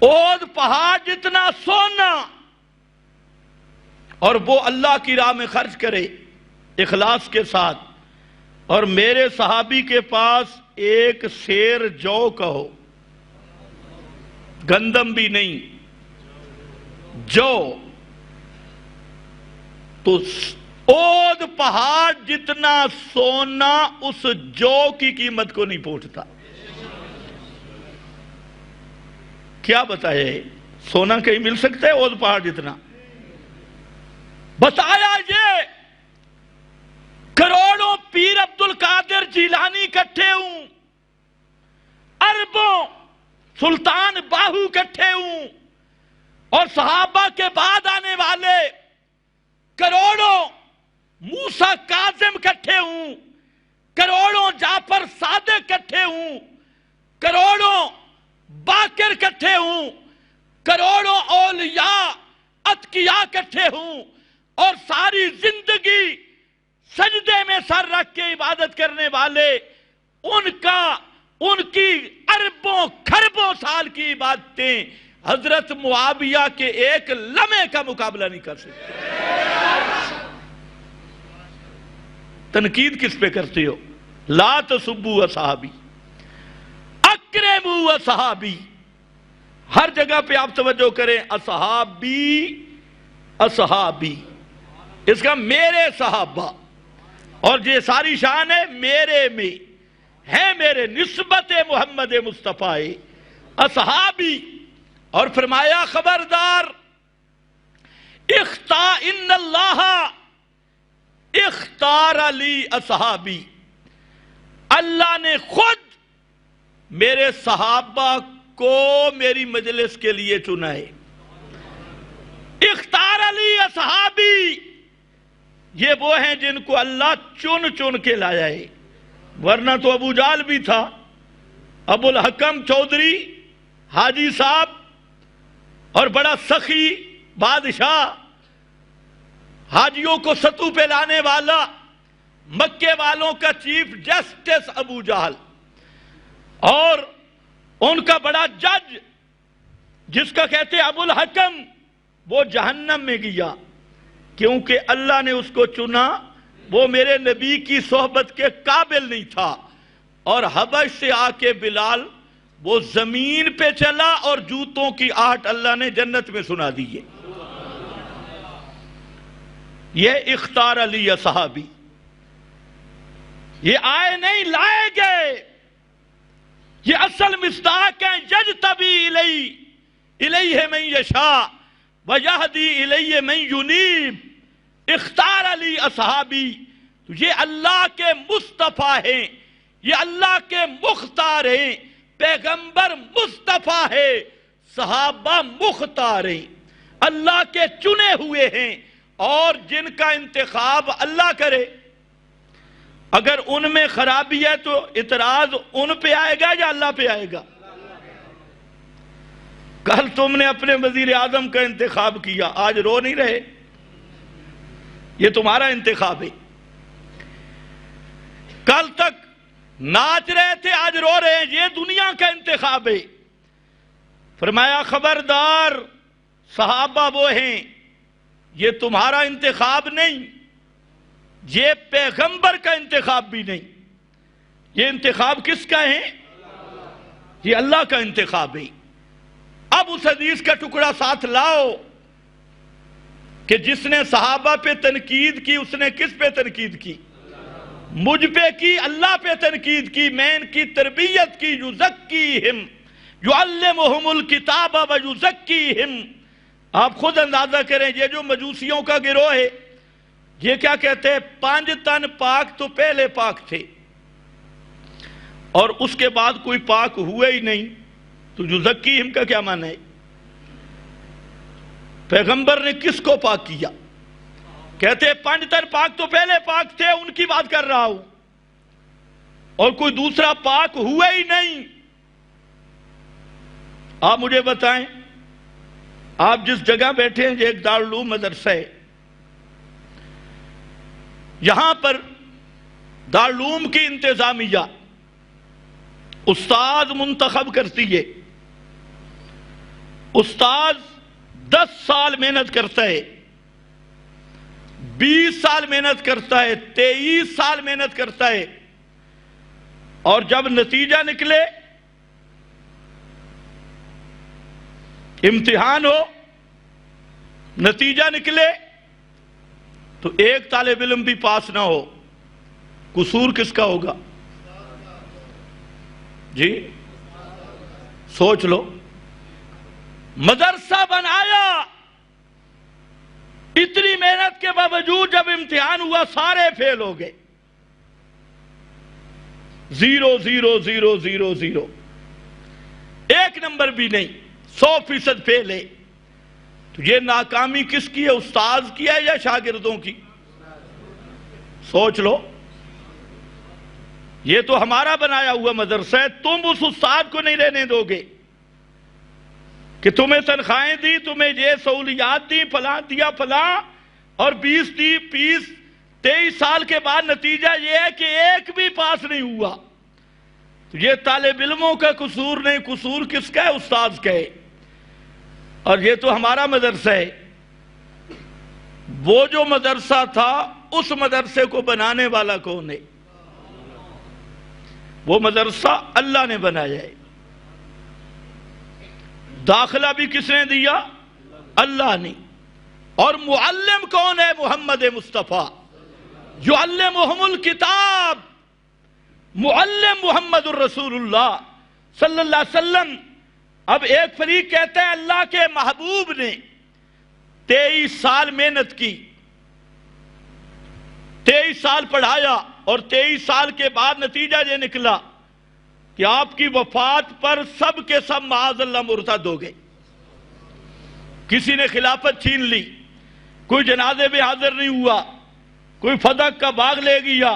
احد پہاڑ جتنا سونا، اور وہ اللہ کی راہ میں خرچ کرے اخلاص کے ساتھ، اور میرے صحابی کے پاس ایک سیر جو کا ہو، گندم بھی نہیں، جو، تو احد پہاڑ جتنا سونا اس جو کی قیمت کو نہیں پہنچتا. کیا بتائے، سونا کہیں مل سکتا ہے احد پہاڑ جتنا؟ بتایا یہ کروڑوں پیر عبد القادر جیلانی کٹھے ہوں، اربوں سلطان باہو کٹھے ہوں، اور صحابہ کے بعد آنے والے کروڑوں موسیٰ کاظم کٹھے ہوں، کروڑوں جعفر صادق کٹھے ہوں، کروڑوں باقر کٹھے ہوں، کروڑوں اولیاء اتقیاء کٹھے ہوں، اور ساری زندگی سجدے میں سر رکھ کے عبادت کرنے والے، ان کی اربوں کھربوں سال کی عبادتیں حضرت معاویہ کے ایک لمحے کا مقابلہ نہیں کر سکتے. تنقید کس پہ کرتے ہو؟ لا تسبوا اصحابی اکرموا اصحابی. ہر جگہ پہ آپ توجہ کریں، اصحابی اصحابی، اس کا میرے صحابہ، اور یہ ساری شان ہے میرے میں ہے، میرے نسبت محمد مصطفیٰ اصحابی. اور فرمایا خبردار، ان اللہ اختار لی اصحابی، اللہ نے خود میرے صحابہ کو میری مجلس کے لیے چنا ہے. اختار لی اصحابی، یہ وہ ہیں جن کو اللہ چن چن کے لایا ہے، ورنہ تو ابو جہل بھی تھا، ابو الحکم چودھری حاجی صاحب اور بڑا سخی بادشاہ، حاجیوں کو ستو پہ لانے والا، مکے والوں کا چیف جسٹس ابو جہل، اور ان کا بڑا جج جس کا کہتے ہیں ابو الحکم، وہ جہنم میں گیا کیونکہ اللہ نے اس کو چنا، وہ میرے نبی کی صحبت کے قابل نہیں تھا. اور حبش سے آ کے بلال وہ زمین پہ چلا اور جوتوں کی آہٹ اللہ نے جنت میں سنا دی ہے. یہ اختار علی صحابی، یہ آئے نہیں لائے گئے، یہ اصل مصداق ہے. یجتبی الیہ من یشاء ویہدی الیہ من ینیب. اختار علی اصحابی، تو یہ اللہ کے مصطفیٰ ہیں، یہ اللہ کے مختار ہیں، پیغمبر مصطفیٰ ہے، صحابہ مختار ہیں، اللہ کے چنے ہوئے ہیں، اور جن کا انتخاب اللہ کرے. اگر ان میں خرابی ہے تو اعتراض ان پہ آئے گا یا اللہ پہ آئے گا؟ کل تم نے اپنے وزیر اعظم کا انتخاب کیا، آج رو نہیں رہے؟ یہ تمہارا انتخاب ہے. کل تک ناچ رہے تھے، آج رو رہے ہیں، یہ دنیا کا انتخاب ہے. فرمایا خبردار، صحابہ وہ ہیں، یہ تمہارا انتخاب نہیں، یہ پیغمبر کا انتخاب بھی نہیں. یہ انتخاب کس کا ہے؟ یہ اللہ کا انتخاب ہے. اب اس حدیث کا ٹکڑا ساتھ لاؤ کہ جس نے صحابہ پہ تنقید کی، اس نے کس پہ تنقید کی؟ مجھ پہ کی، اللہ پہ تنقید کی. میں ان کی تربیت کی، یزکیہم یعلمہم الکتاب ویزکیہم. آپ خود اندازہ کریں، یہ جو مجوسیوں کا گروہ ہے، یہ کیا کہتے ہیں؟ 5 تن پاک تو پہلے پاک تھے، اور اس کے بعد کوئی پاک ہوئے ہی نہیں. تو یزکیہم کا کیا معنی ہے؟ پیغمبر نے کس کو پاک کیا؟ کہتے ہیں 5 تن پاک تو پہلے پاک تھے، ان کی بات کر رہا ہوں، اور کوئی دوسرا پاک ہوئے ہی نہیں. آپ مجھے بتائیں، آپ جس جگہ بیٹھے ہیں، یہ ایک دارالعلوم مدرسہ ہے، یہاں پر دارالعلوم کی انتظامیہ استاد منتخب کرتی ہے. استاد 10 سال محنت کرتا ہے، 20 سال محنت کرتا ہے، 23 سال محنت کرتا ہے، اور جب نتیجہ نکلے، امتحان ہو، نتیجہ نکلے، تو ایک طالب علم بھی پاس نہ ہو، قصور کس کا ہوگا؟ جی سوچ لو. مدرسہ بنایا، اتنی محنت کے باوجود جب امتحان ہوا سارے فیل ہو گئے. 0 0 0 0 0، ایک نمبر بھی نہیں، 100% فیل ہے. تو یہ ناکامی کس کی ہے؟ استاذ کی ہے یا شاگردوں کی؟ سوچ لو. یہ تو ہمارا بنایا ہوا مدرسہ ہے، تم اس استاد کو نہیں رہنے دو گے کہ تمہیں تنخواہیں دی، تمہیں یہ سہولیات دی، فلاں دیا فلاں، اور 20 دی 20، 23 سال کے بعد نتیجہ یہ ہے کہ ایک بھی پاس نہیں ہوا. تو یہ طالب علموں کا قصور نہیں، قصور کس کا ہے؟ استاذ کا ہے. اور یہ تو ہمارا مدرسہ ہے. وہ جو مدرسہ تھا اس مدرسے کو بنانے والا کون ہے؟ وہ مدرسہ اللہ نے بنایا ہے۔ داخلہ بھی کس نے دیا؟ اللہ نے۔ اور معلم کون ہے؟ محمد مصطفیٰ، یعلمہم الکتاب، معلم محمد الرسول اللہ صلی اللہ علیہ وسلم۔ اب ایک فریق کہتا ہے اللہ کے محبوب نے 23 سال محنت کی، 23 سال پڑھایا، اور 23 سال کے بعد نتیجہ یہ نکلا کہ آپ کی وفات پر سب کے سب معاذ اللہ مرتد ہو گئے۔ کسی نے خلافت چھین لی، کوئی جنازے میں حاضر نہیں ہوا، کوئی فدق کا باغ لے گیا۔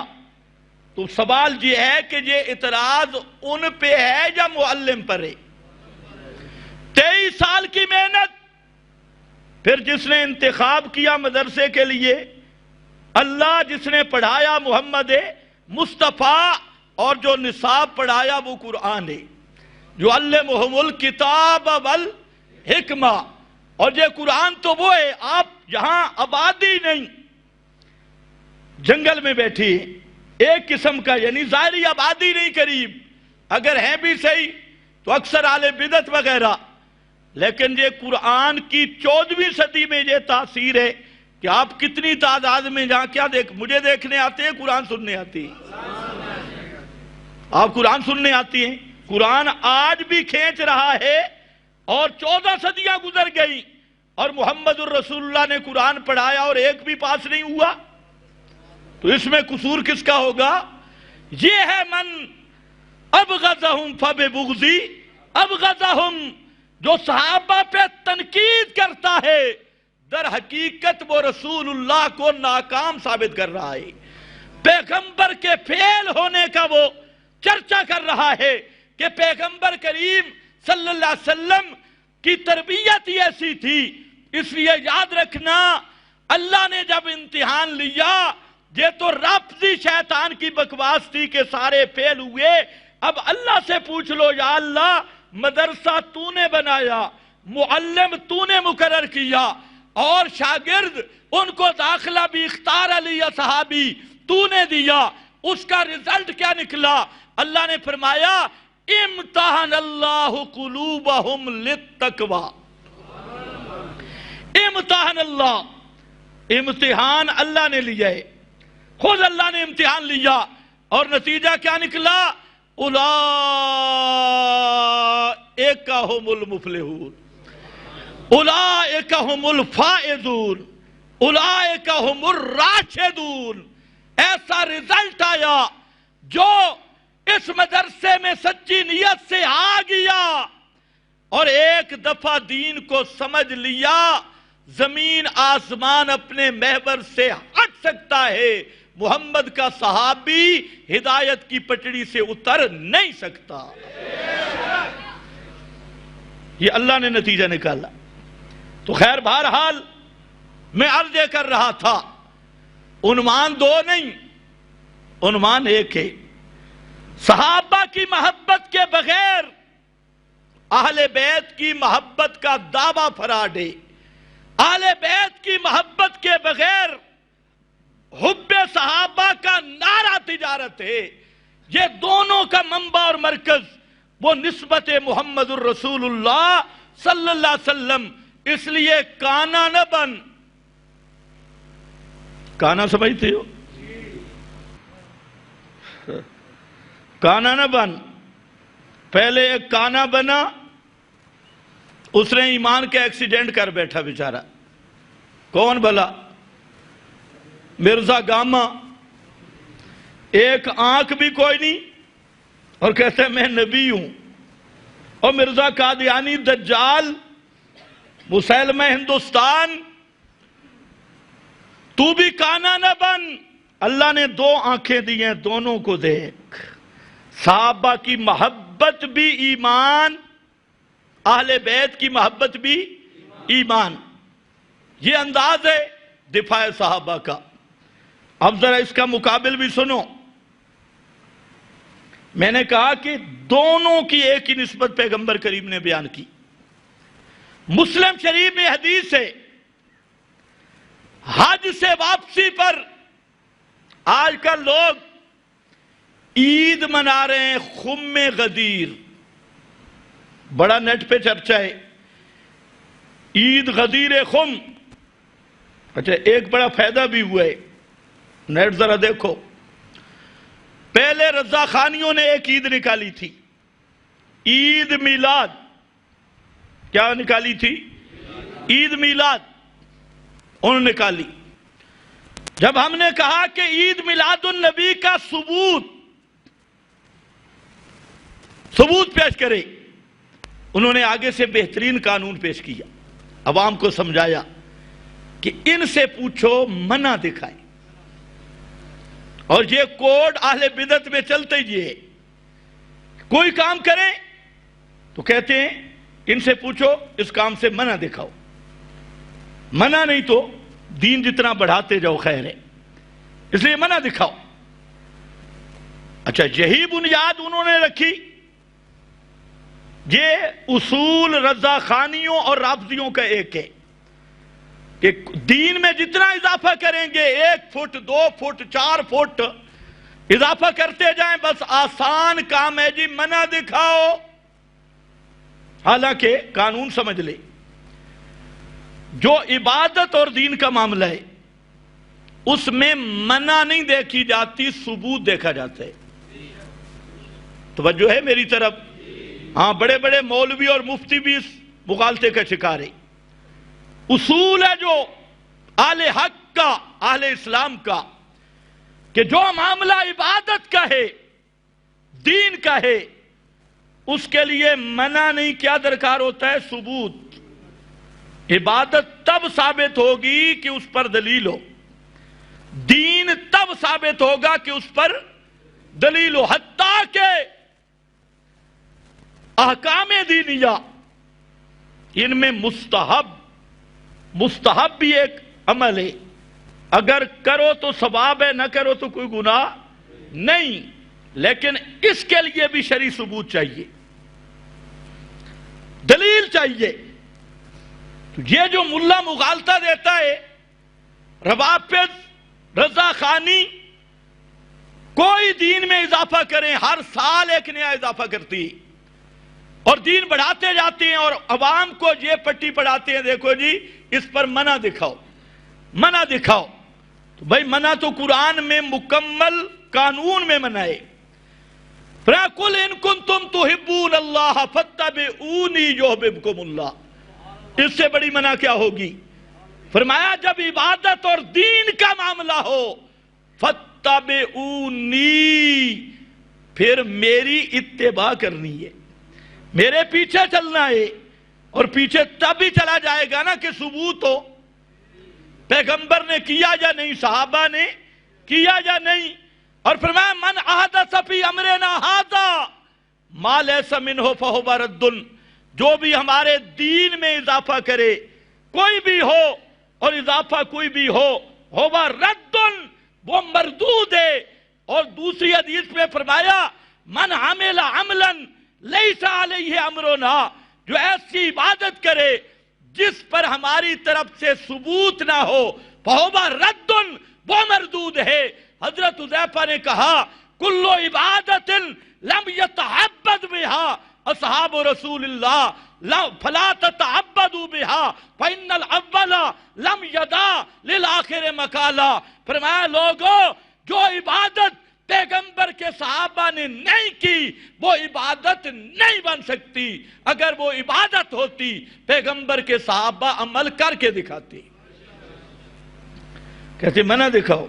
تو سوال یہ ہے کہ یہ اعتراض ان پہ ہے یا معلم پر ہے؟ 23 سال کی محنت، پھر جس نے انتخاب کیا مدرسے کے لیے اللہ، جس نے پڑھایا محمد مصطفیٰ، اور جو نصاب پڑھایا وہ قرآن ہے۔ یعلمہم الکتاب والحکمہ، اور یہ قرآن تو وہ ہے، آپ یہاں آبادی نہیں، جنگل میں بیٹھی ایک قسم کا، یعنی ظاہری آبادی نہیں قریب، اگر ہیں بھی صحیح تو اکثر اہل بدعت وغیرہ، لیکن یہ قرآن کی 14ویں صدی میں یہ تاثیر ہے کہ آپ کتنی تعداد میں جہاں کیا مجھے دیکھنے آتے ہیں، قرآن سننے آتی ہیں۔ آپ قرآن سننے آتی ہیں، قرآن آج بھی کھینچ رہا ہے، اور 14 صدیاں گزر گئی اور محمد الرسول اللہ نے قرآن پڑھایا اور ایک بھی پاس نہیں ہوا، تو اس میں قصور کس کا ہوگا؟ یہ ہے من ابغضہم فببغضی ابغضہم، جو صحابہ پہ تنقید کرتا ہے در حقیقت وہ رسول اللہ کو ناکام ثابت کر رہا ہے، پیغمبر کے فیل ہونے کا وہ چرچا کر رہا ہے کہ پیغمبر کریم صلی اللہ علیہ وسلم کی تربیت ہی ایسی تھی۔ اس لیے یاد رکھنا، اللہ نے جب امتحان لیا، یہ تو رافضی شیطان کی بکواس تھی کہ سارے فیل ہوئے، اب اللہ سے پوچھ لو یا اللہ مدرسہ تو نے بنایا، معلم تو نے مقرر کیا، اور شاگرد ان کو داخلہ بھی اختار علی صحابی تو نے دیا، اس کا رزلٹ کیا نکلا؟ اللہ نے فرمایا امتحن اللہ قلوبہم للتقوی، امتحان اللہ، امتحان اللہ نے لیا ہے، خود اللہ نے امتحان لیا، اور نتیجہ کیا نکلا؟ اولئک ھم المفلحون، اولئک ھم الفائزون، اولئک ھم الراشدون۔ ایسا رزلٹ آیا جو اس مدرسے میں سچی نیت سے آ گیا اور ایک دفعہ دین کو سمجھ لیا، زمین آسمان اپنے محور سے ہٹ سکتا ہے، محمد کا صحابی ہدایت کی پٹڑی سے اتر نہیں سکتا۔ یہ اللہ نے نتیجہ نکالا۔ تو خیر بہرحال میں عرض یہ کر رہا تھا، عنوان 2 نہیں، عنوان 1 ہے۔ صحابہ کی محبت کے بغیر اہل بیت کی محبت کا دعویٰ فراڈ ہے، اہل بیت کی محبت کے بغیر حب صحابہ کا نعرہ تجارت ہے۔ یہ دونوں کا منبع اور مرکز وہ نسبت محمد الرسول اللہ صلی اللہ علیہ وسلم، اس لیے کانا نہ بن، کانا سمجھتے ہو؟ کانا نہ بن، پہلے ایک کانا بنا، اس نے ایمان کا ایکسیڈنٹ کر بیٹھا بیچارہ، کون بھلا؟ مرزا گاما، ایک آنکھ بھی کوئی نہیں اور کہتے ہیں میں نبی ہوں، اور مرزا قادیانی دجال، مسلمہ ہندوستان، تو بھی کانا نہ بن، اللہ نے 2 آنکھیں دی ہیں، دونوں کو دیکھ۔ صحابہ کی محبت بھی ایمان، اہل بیت کی محبت بھی ایمان، یہ انداز ہے دفاع صحابہ کا۔ اب ذرا اس کا مقابل بھی سنو، میں نے کہا کہ دونوں کی ایک ہی نسبت پیغمبر کریم نے بیان کی۔ مسلم شریف میں حدیث ہے، حج سے واپسی پر آج کل لوگ عید منا رہے ہیں خم غدیر، بڑا نیٹ پہ چرچا ہے عید غدیر خم۔ اچھا ایک بڑا فائدہ بھی ہوا ہے، نیٹ ذرا دیکھو۔ پہلے رضا خانیوں نے ایک عید نکالی تھی، عید میلاد۔ کیا نکالی تھی؟ عید میلاد انہوں نے نکالی۔ جب ہم نے کہا کہ عید میلاد النبی کا ثبوت پیش کرے، انہوں نے آگے سے بہترین قانون پیش کیا، عوام کو سمجھایا کہ ان سے پوچھو منع دکھائے۔ اور یہ کوڈ اہل بدعت میں چلتے ہی ہے، کوئی کام کریں تو کہتے ہیں ان سے پوچھو اس کام سے منع دکھاؤ، منع نہیں تو دین جتنا بڑھاتے جاؤ خیر ہے، اس لیے منع دکھاؤ۔ اچھا یہی بنیاد انہوں نے رکھی، یہ اصول رضا خانیوں اور رافضیوں کا ایک ہے کہ دین میں جتنا اضافہ کریں گے 1 فٹ 2 فٹ 4 فٹ اضافہ کرتے جائیں، بس آسان کام ہے جی منع دکھاؤ۔ حالانکہ قانون سمجھ لے، جو عبادت اور دین کا معاملہ ہے اس میں منع نہیں دیکھی جاتی، ثبوت دیکھا جاتا ہے۔ توجہ ہے میری طرف؟ ہاں بڑے بڑے مولوی اور مفتی بھی اس مغالطے کا شکار ہے۔ اصول ہے جو اہل حق کا، اہل اسلام کا، کہ جو معاملہ عبادت کا ہے، دین کا ہے، اس کے لیے منع نہیں، کیا درکار ہوتا ہے؟ ثبوت۔ عبادت تب ثابت ہوگی کہ اس پر دلیل ہو، دین تب ثابت ہوگا کہ اس پر دلیل ہو۔ حتیٰ کہ احکام دینیہ ان میں مستحب بھی ایک عمل ہے، اگر کرو تو ثواب ہے، نہ کرو تو کوئی گناہ نہیں، لیکن اس کے لیے بھی شرعی ثبوت چاہیے، دلیل چاہیے۔ تو یہ جو ملا مغالطہ دیتا ہے، روافض، رضا خانی، کوئی دین میں اضافہ کریں، ہر سال ایک نیا اضافہ کرتی ہے اور دین بڑھاتے جاتے ہیں، اور عوام کو یہ پٹی پڑھاتے ہیں دیکھو جی اس پر منع دکھاؤ، منع دکھاؤ۔ تو بھائی منع تو قرآن میں مکمل قانون میں منع ہے۔ فَقُلْ إِن كُنتُمْ تُحِبُّونَ اللَّهَ فَاتَّبِعُونِي يُحْبِبْكُمُ اللَّهُ۔ اس سے بڑی منع کیا ہوگی؟ فرمایا جب عبادت اور دین کا معاملہ ہو، فَاتَّبِعُونِي، پھر میری اتباع کرنی ہے، میرے پیچھے چلنا ہے، اور پیچھے تب ہی چلا جائے گا نا کہ ثبوت ہو، پیغمبر نے کیا یا نہیں، صحابہ نے کیا یا نہیں۔ اور فرمایا من احدث فی امرنا ھذا ما لیس منہ فہو رد، جو بھی ہمارے دین میں اضافہ کرے، کوئی بھی ہو، اور اضافہ کوئی بھی ہو رد، وہ مردود ہے۔ اور دوسری حدیث میں فرمایا من عمل عملا لیس علیہ امرنا، جو ایسی عبادت کرے جس پر ہماری طرف سے ثبوت نہ ہو، فہو رد، وہ مردود ہے۔ حضرت حذیفہ نے کہا کل عبادت لم یتعبد بہا اصحاب رسول اللہ فلا تتعبدوا بہا فإن الاول لم یدع للآخر مکالا۔ فرمایا لوگوں، جو عبادت پیغمبر کے صحابہ نے نہیں کی وہ عبادت نہیں بن سکتی، اگر وہ عبادت ہوتی پیغمبر کے صحابہ عمل کر کے دکھاتی۔ کہتے منع دکھاؤ،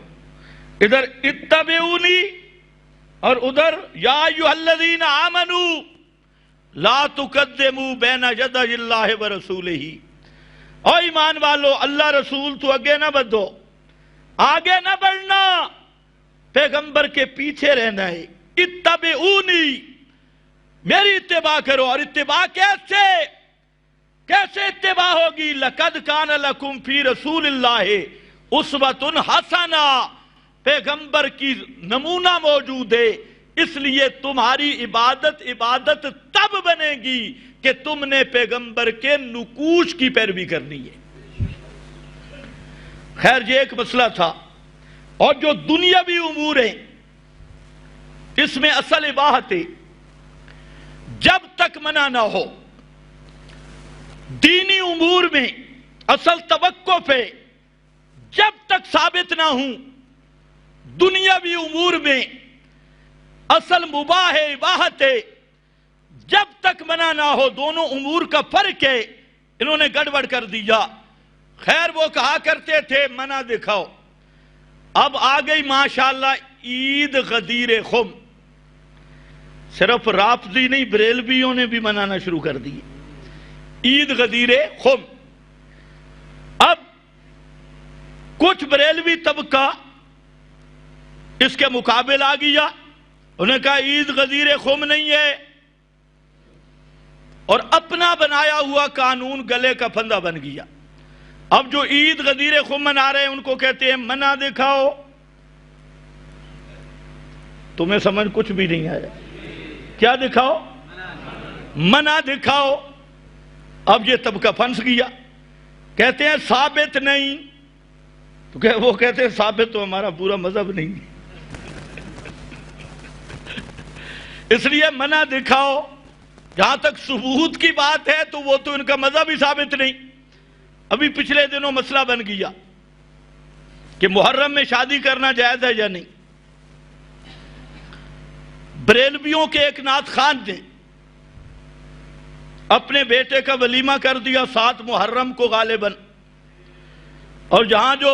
ادھر اتبعونی اور ادھر یا ایھا الذین آمنوا لا تقدموا بین یدی اللہ ورسولہ۔ او ایمان والو، اللہ رسول تو اگے نہ بڑھو، آگے نہ بڑھنا، پیغمبر کے پیچھے رہنا ہے۔ اتبعونی، میری اتباع کرو۔ اور اتباع کیسے اتباع ہوگی؟ لقد کان لکم فی رسول اللہ اسوۃ حسنہ، پیغمبر کی نمونہ موجود ہے، اس لیے تمہاری عبادت تب بنے گی کہ تم نے پیغمبر کے نقوش کی پیروی کرنی ہے۔ خیر یہ ایک مسئلہ تھا۔ اور جو دنیاوی امور ہیں اس میں اصل اباحت ہے، جب تک منع نہ ہو، دینی امور میں اصل توقف ہے جب تک ثابت نہ ہوں، دنیاوی امور میں اصل مباح ہے، اباحت ہے جب تک منع نہ ہو، دونوں امور کا فرق ہے۔ انہوں نے گڑبڑ کر دیا۔ خیر وہ کہا کرتے تھے منع دکھاؤ، اب آ گئی ماشاءاللہ عید غدیر خم، صرف رافضی نہیں بریلویوں نے بھی منانا شروع کر دی عید غدیر خم۔ اب کچھ بریلوی طبقہ اس کے مقابل آ گیا، انہوں نے کہا عید غدیر خم نہیں ہے، اور اپنا بنایا ہوا قانون گلے کا پھندا بن گیا۔ اب جو عید غدیر خم منا رہے ہیں ان کو کہتے ہیں منع دکھاؤ۔ تمہیں سمجھ کچھ بھی نہیں آیا، کیا دکھاؤ؟ منع دکھاؤ۔ اب یہ طبقہ پھنس گیا، کہتے ہیں ثابت نہیں، تو وہ کہتے ہیں ثابت تو ہمارا پورا مذہب نہیں، اس لیے منع دکھاؤ۔ جہاں تک ثبوت کی بات ہے تو وہ تو ان کا مذہب ہی ثابت نہیں۔ ابھی پچھلے دنوں مسئلہ بن گیا کہ محرم میں شادی کرنا جائز ہے یا نہیں۔ بریلویوں کے ایک نعت خان نے اپنے بیٹے کا ولیمہ کر دیا 7 محرم کو غالباً، اور جہاں جو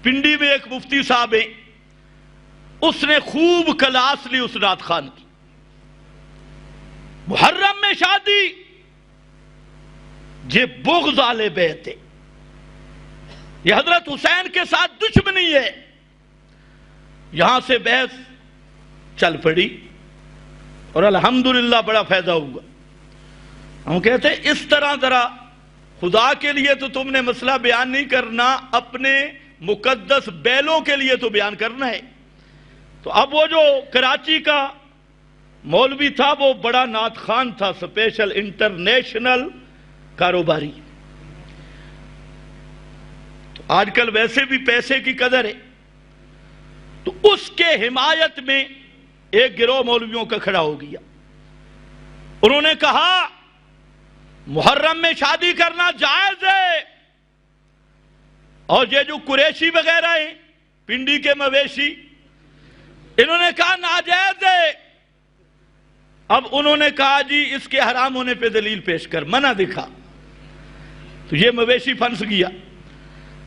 پنڈی میں ایک مفتی صاحب ہیں اس نے خوب کلاس لی اس نعت خان کی، محرم میں شادی یہ بغض آل بیت ہے، یہ حضرت حسین کے ساتھ دشمنی ہے۔ یہاں سے بحث چل پڑی اور الحمدللہ بڑا فائدہ ہوا۔ ہم کہتے ہیں اس طرح ذرا خدا کے لیے تو تم نے مسئلہ بیان نہیں کرنا، اپنے مقدس بیلوں کے لیے تو بیان کرنا ہے۔ تو اب وہ جو کراچی کا مولوی تھا وہ بڑا نعت خان تھا، سپیشل انٹرنیشنل کاروباری، تو آج کل ویسے بھی پیسے کی قدر ہے، تو اس کے حمایت میں ایک گروہ مولویوں کا کھڑا ہو گیا۔ انہوں نے کہا محرم میں شادی کرنا جائز ہے، اور یہ جو قریشی وغیرہ ہیں پنڈی کے مویشی، انہوں نے کہا ناجائز ہے۔ اب انہوں نے کہا جی اس کے حرام ہونے پہ دلیل پیش کر، منع دکھا، تو یہ مویشی پھنس گیا۔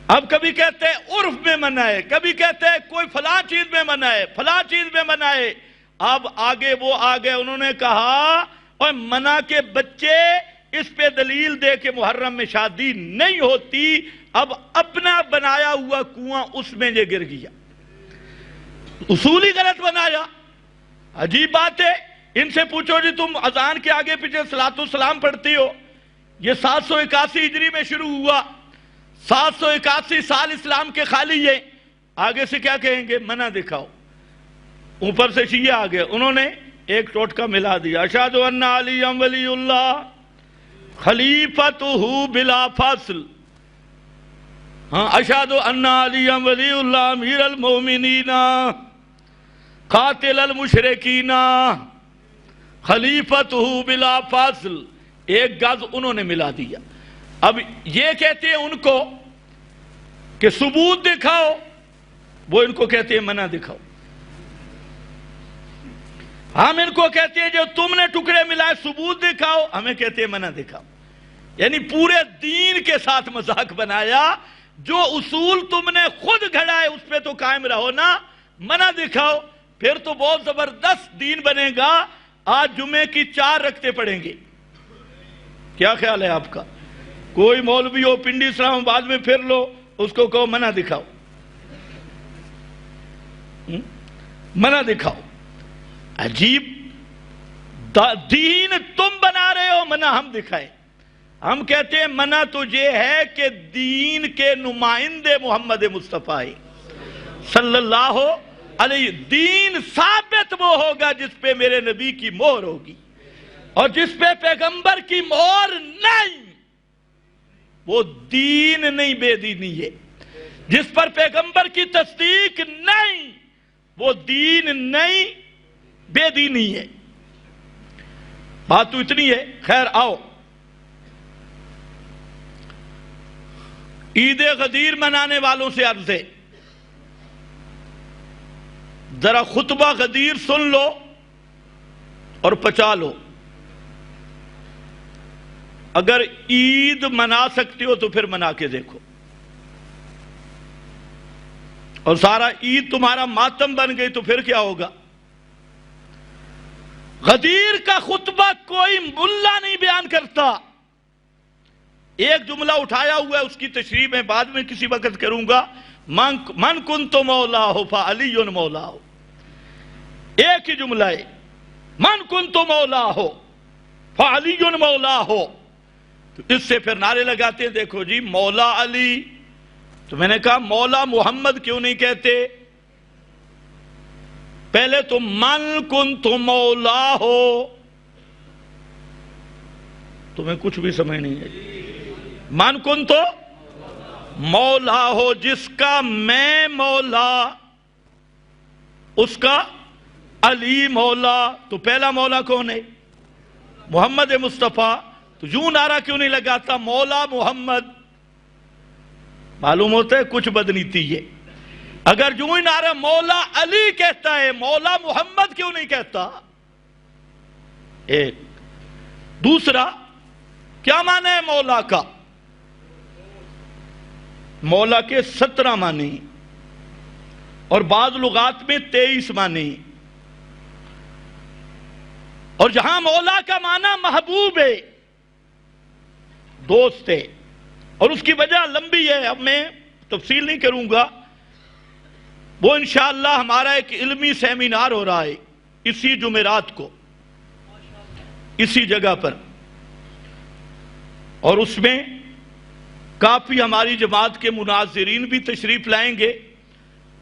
اب کبھی کہتے ہیں عرف میں منع ہے، کبھی کہتے ہیں کوئی فلاں چیز میں منع ہے، فلاں چیز میں منع ہے۔ اب آگے وہ آگے انہوں نے کہا اور منع کے بچے اس پہ دلیل دے کہ محرم میں شادی نہیں ہوتی، اب اپنا بنایا ہوا کنواں اس میں یہ گر گیا، اصولی غلط بنایا۔ عجیب بات ہے، ان سے پوچھو جی تم اذان کے آگے پیچھے صلاۃ والسلام پڑھتی ہو، یہ 781 ہجری میں شروع ہوا، 781 سال اسلام کے خالی ہے، آگے سے کیا کہیں گے؟ منع دکھاؤ۔ اوپر سے شیعہ آگے، انہوں نے ایک ٹوٹکا ملا دیا، اشہد ان علی ولی اللہ خلیفۃہ بلا فاصل، ہاں اشہد ان علی ولی اللہ امیر المومنین قاتل المشرکین خلیفۃہ بلا فاصل، ایک گز انہوں نے ملا دیا۔ اب یہ کہتے ہیں ان کو کہ ثبوت دکھاؤ، وہ ان کو کہتے ہیں منع دکھاؤ۔ ہم ان کو کہتے ہیں جو تم نے ٹکڑے ملائے ثبوت دکھاؤ، ہمیں کہتے ہیں منع دکھاؤ۔ یعنی پورے دین کے ساتھ مذاق بنایا، جو اصول تم نے خود گھڑا ہے اس پہ تو قائم رہو نا، منع دکھاؤ، پھر تو بہت زبردست دین بنے گا۔ آج جمعے کی 4 رکعتیں پڑھیں گے، کیا خیال ہے آپ کا؟ کوئی مولوی ہو پنڈی اسلام آباد میں پھر لو، اس کو کہو منع دکھاؤ، منع دکھاؤ۔ عجیب دین تم بنا رہے ہو، منع ہم دکھائے۔ ہم کہتے ہیں منع تو یہ ہے کہ دین کے نمائندے محمد مصطفیٰ صلی اللہ علیہ، دین ثابت وہ ہوگا جس پہ میرے نبی کی مہر ہوگی، اور جس پہ پیغمبر کی مہر نہیں وہ دین نہیں، بے دینی ہے۔ جس پر پیغمبر کی تصدیق نہیں، وہ دین نہیں، بے دینی ہے۔ بات تو اتنی ہے۔ خیر آؤ، عید غدیر منانے والوں سے عرض ہے، ذرا خطبہ غدیر سن لو اور پچا لو۔ اگر عید منا سکتے ہو تو پھر منا کے دیکھو، اور سارا عید تمہارا ماتم بن گئی تو پھر کیا ہوگا؟ غدیر کا خطبہ کوئی ملا نہیں بیان کرتا۔ ایک جملہ اٹھایا ہوا ہے، اس کی تشریح میں بعد میں کسی وقت کروں گا۔ من کنت مولا فعلی مولا، ایک ہی جملہ ہے، من کنت مولا فعلی مولا۔ تو اس سے پھر نعرے لگاتے ہیں، دیکھو جی مولا علی، تو میں نے کہا مولا محمد کیوں نہیں کہتے؟ پہلے تو من کنت مولا ہو، تمہیں کچھ بھی سمجھ نہیں ہے۔ من کنت مولا ہو، جس کا میں مولا اس کا علی مولا، تو پہلا مولا کون ہے؟ محمد مصطفیٰ۔ تو یوں نعرہ کیوں نہیں لگاتا مولا محمد؟ معلوم ہوتا ہے کچھ بدنیتی ہے۔ اگر یوں ہی نعرہ مولا علی کہتا ہے، مولا محمد کیوں نہیں کہتا؟ ایک دوسرا، کیا معنی ہے مولا کا؟ مولا کے 17 معنی اور بعض لغات میں 23 معنی، اور جہاں مولا کا معنی محبوب ہے، دوست ہے، اور اس کی وجہ لمبی ہے، اب میں تفصیل نہیں کروں گا۔ وہ انشاءاللہ ہمارا ایک علمی سیمینار ہو رہا ہے اسی جمعرات کو اسی جگہ پر، اور اس میں کافی ہماری جماعت کے مناظرین بھی تشریف لائیں گے،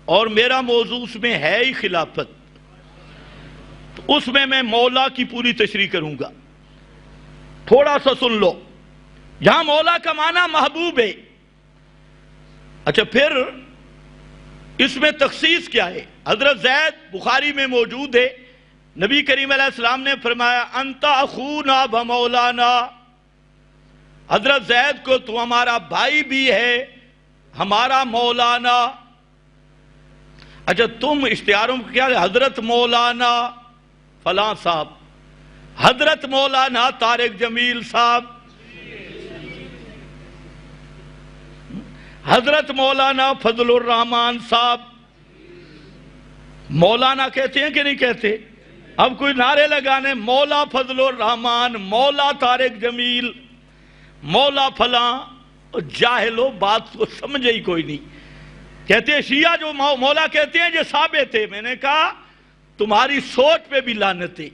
اور میرا موضوع اس میں ہے ہی خلافت، تو اس میں مولا کی پوری تشریح کروں گا۔ تھوڑا سا سن لو، یہاں مولا کا معنی محبوب ہے۔ اچھا، پھر اس میں تخصیص کیا ہے؟ حضرت زید بخاری میں موجود ہے، نبی کریم علیہ السلام نے فرمایا انت اخونا بمولانا، حضرت زید کو تو ہمارا بھائی بھی ہے، ہمارا مولانا۔ اچھا، تم اشتہاروں میں کیا ہے؟ حضرت مولانا فلاں صاحب، حضرت مولانا طارق جمیل صاحب، حضرت مولانا فضل الرحمان صاحب۔ مولانا کہتے ہیں کہ نہیں کہتے؟ اب کوئی نعرے لگانے، مولا فضل الرحمان، مولا طارق جمیل، مولا فلاں، جاہلو بات کو سمجھے ہی کوئی نہیں۔ کہتے ہیں شیعہ جو مولا کہتے ہیں یہ ثابت ہے۔ میں نے کہا تمہاری سوچ پہ بھی لعنت ہے۔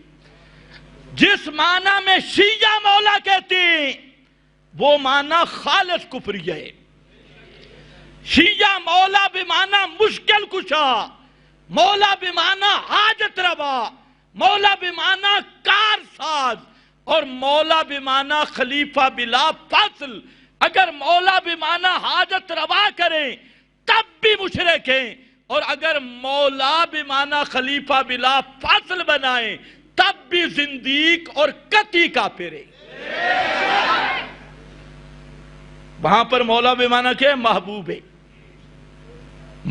جس معنی میں شیعہ مولا کہتے ہیں وہ معنی خالص کفریہ ہے۔ شیعہ مولا بمعنی مشکل کشا، مولا بمعنی حاجت روا، مولا بمعنی کار ساز، اور مولا بمعنی خلیفہ بلا فصل۔ اگر مولا بمعنی حاجت روا کریں تب بھی مشرک ہیں، اور اگر مولا بمعنی خلیفہ بلا فصل بنائیں تب بھی زندیق اور قطعی کافر ہیں۔ وہاں پر مولا بمعنی کیا ہے؟ محبوب ہے،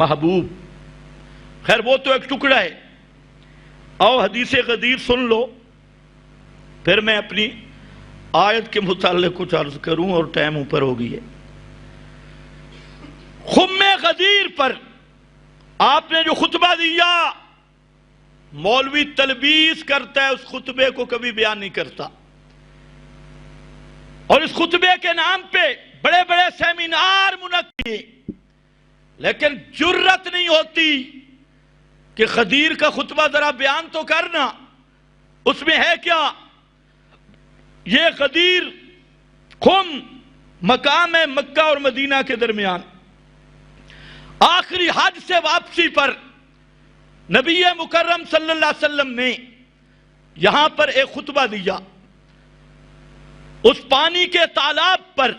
محبوب۔ خیر وہ تو ایک ٹکڑا ہے۔ آؤ حدیث غدیر سن لو، پھر میں اپنی آیت کے متعلق کچھ عرض کروں، اور ٹائم اوپر ہو گئی ہے۔ خم غدیر پر آپ نے جو خطبہ دیا، مولوی تلبیس کرتا ہے، اس خطبے کو کبھی بیان نہیں کرتا، اور اس خطبے کے نام پہ بڑے بڑے سیمینار منعقد کیے، لیکن جرت نہیں ہوتی کہ غدیر کا خطبہ ذرا بیان تو کرنا۔ اس میں ہے کیا؟ یہ غدیر خم مقام ہے مکہ اور مدینہ کے درمیان۔ آخری حج سے واپسی پر نبی مکرم صلی اللہ علیہ وسلم نے یہاں پر ایک خطبہ دیا۔،، اس پانی کے تالاب پر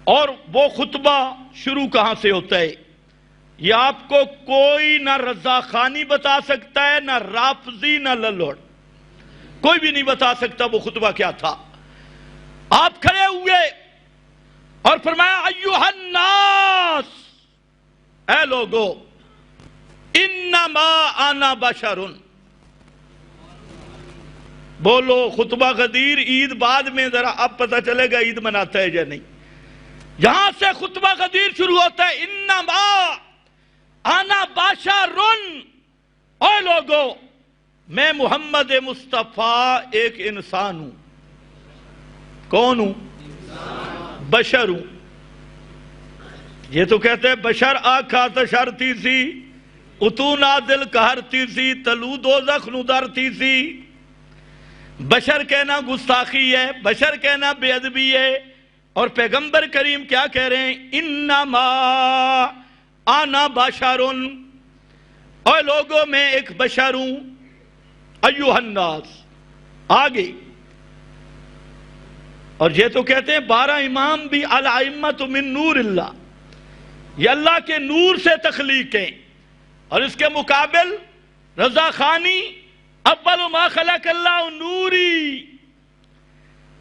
اور وہ خطبہ شروع کہاں سے ہوتا ہے یہ آپ کو کوئی نہ رضا خانی بتا سکتا ہے، نہ رافضی، نہ للوڑ، کوئی بھی نہیں بتا سکتا وہ خطبہ کیا تھا۔ آپ کھڑے ہوئے اور فرمایا ایھا الناس، اے لوگو، انما انا بشر۔ بولو خطبہ غدیر عید بعد میں، ذرا اب پتہ چلے گا عید مناتا ہے یا نہیں۔ یہاں سے خطبہ غدیر شروع ہوتا ہے، انما انا بشر، اے لوگو میں محمد مصطفیٰ ایک انسان ہوں۔ کون ہوں؟ بشر ہوں۔ یہ تو کہتے ہیں بشر آکھا تشرتی سی، اتو نازل کہرتی سی، تلو دوزخ ندرتی سی۔ بشر کہنا گستاخی ہے، بشر کہنا بے ادبی ہے، اور پیغمبر کریم کیا کہہ رہے ہیں؟ انما انا بشر، اے لوگوں میں ایک بشر ہوں۔ ایھا الناس، آگے، اور یہ تو کہتے ہیں 12 امام بھی الائمۃ من نور اللہ، یہ اللہ کے نور سے تخلیق ہیں، اور اس کے مقابل رضا خانی اول ما خلق اللہ نوری،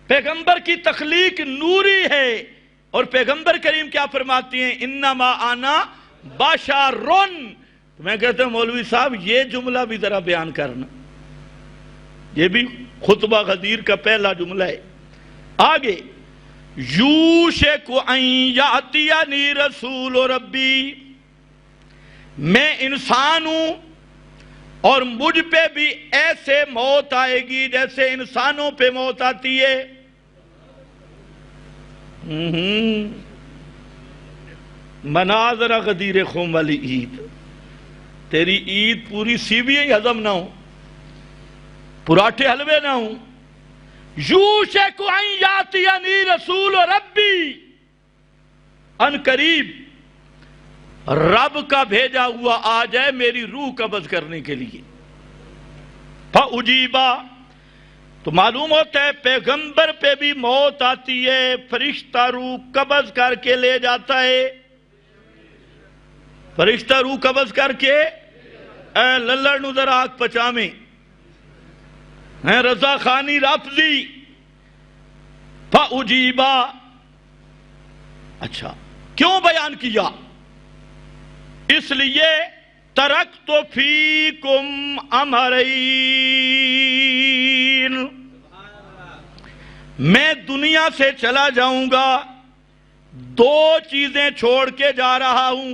پیغمبر کی تخلیق نوری ہے، اور پیغمبر کریم کیا فرماتی ہیں؟ انما انا بشر۔ میں کہتا ہوں مولوی صاحب یہ جملہ بھی ذرا بیان کرنا، یہ بھی خطبہ غدیر کا پہلا جملہ ہے۔ آگے، یوشک ان یاتینی رسول ربی، میں انسان ہوں اور مجھ پہ بھی ایسے موت آئے گی جیسے انسانوں پہ موت آتی ہے۔ مناظرہ غدیر خم والی عید، تیری عید پوری سیویاں ہضم نہ ہوں، پراٹھے حلوے نہ ہوں۔ یوشک ان یاتینی رسول ربی، ان قریب رب کا بھیجا ہوا آ جائے میری روح قبض کرنے کے لیے۔ فاجیبا، تو معلوم ہوتا ہے پیغمبر پہ بھی موت آتی ہے، فرشتہ روح قبض کر کے لے جاتا ہے، فرشتہ روح قبض کر کے، اے للڑ نو ذرا آگ پچامیں ہیں رضا خانی رافضی۔ فاجیبا، اچھا کیوں بیان کیا؟ اس لیے ترکت فیکم امرین، میں دنیا سے چلا جاؤں گا، 2 چیزیں چھوڑ کے جا رہا ہوں،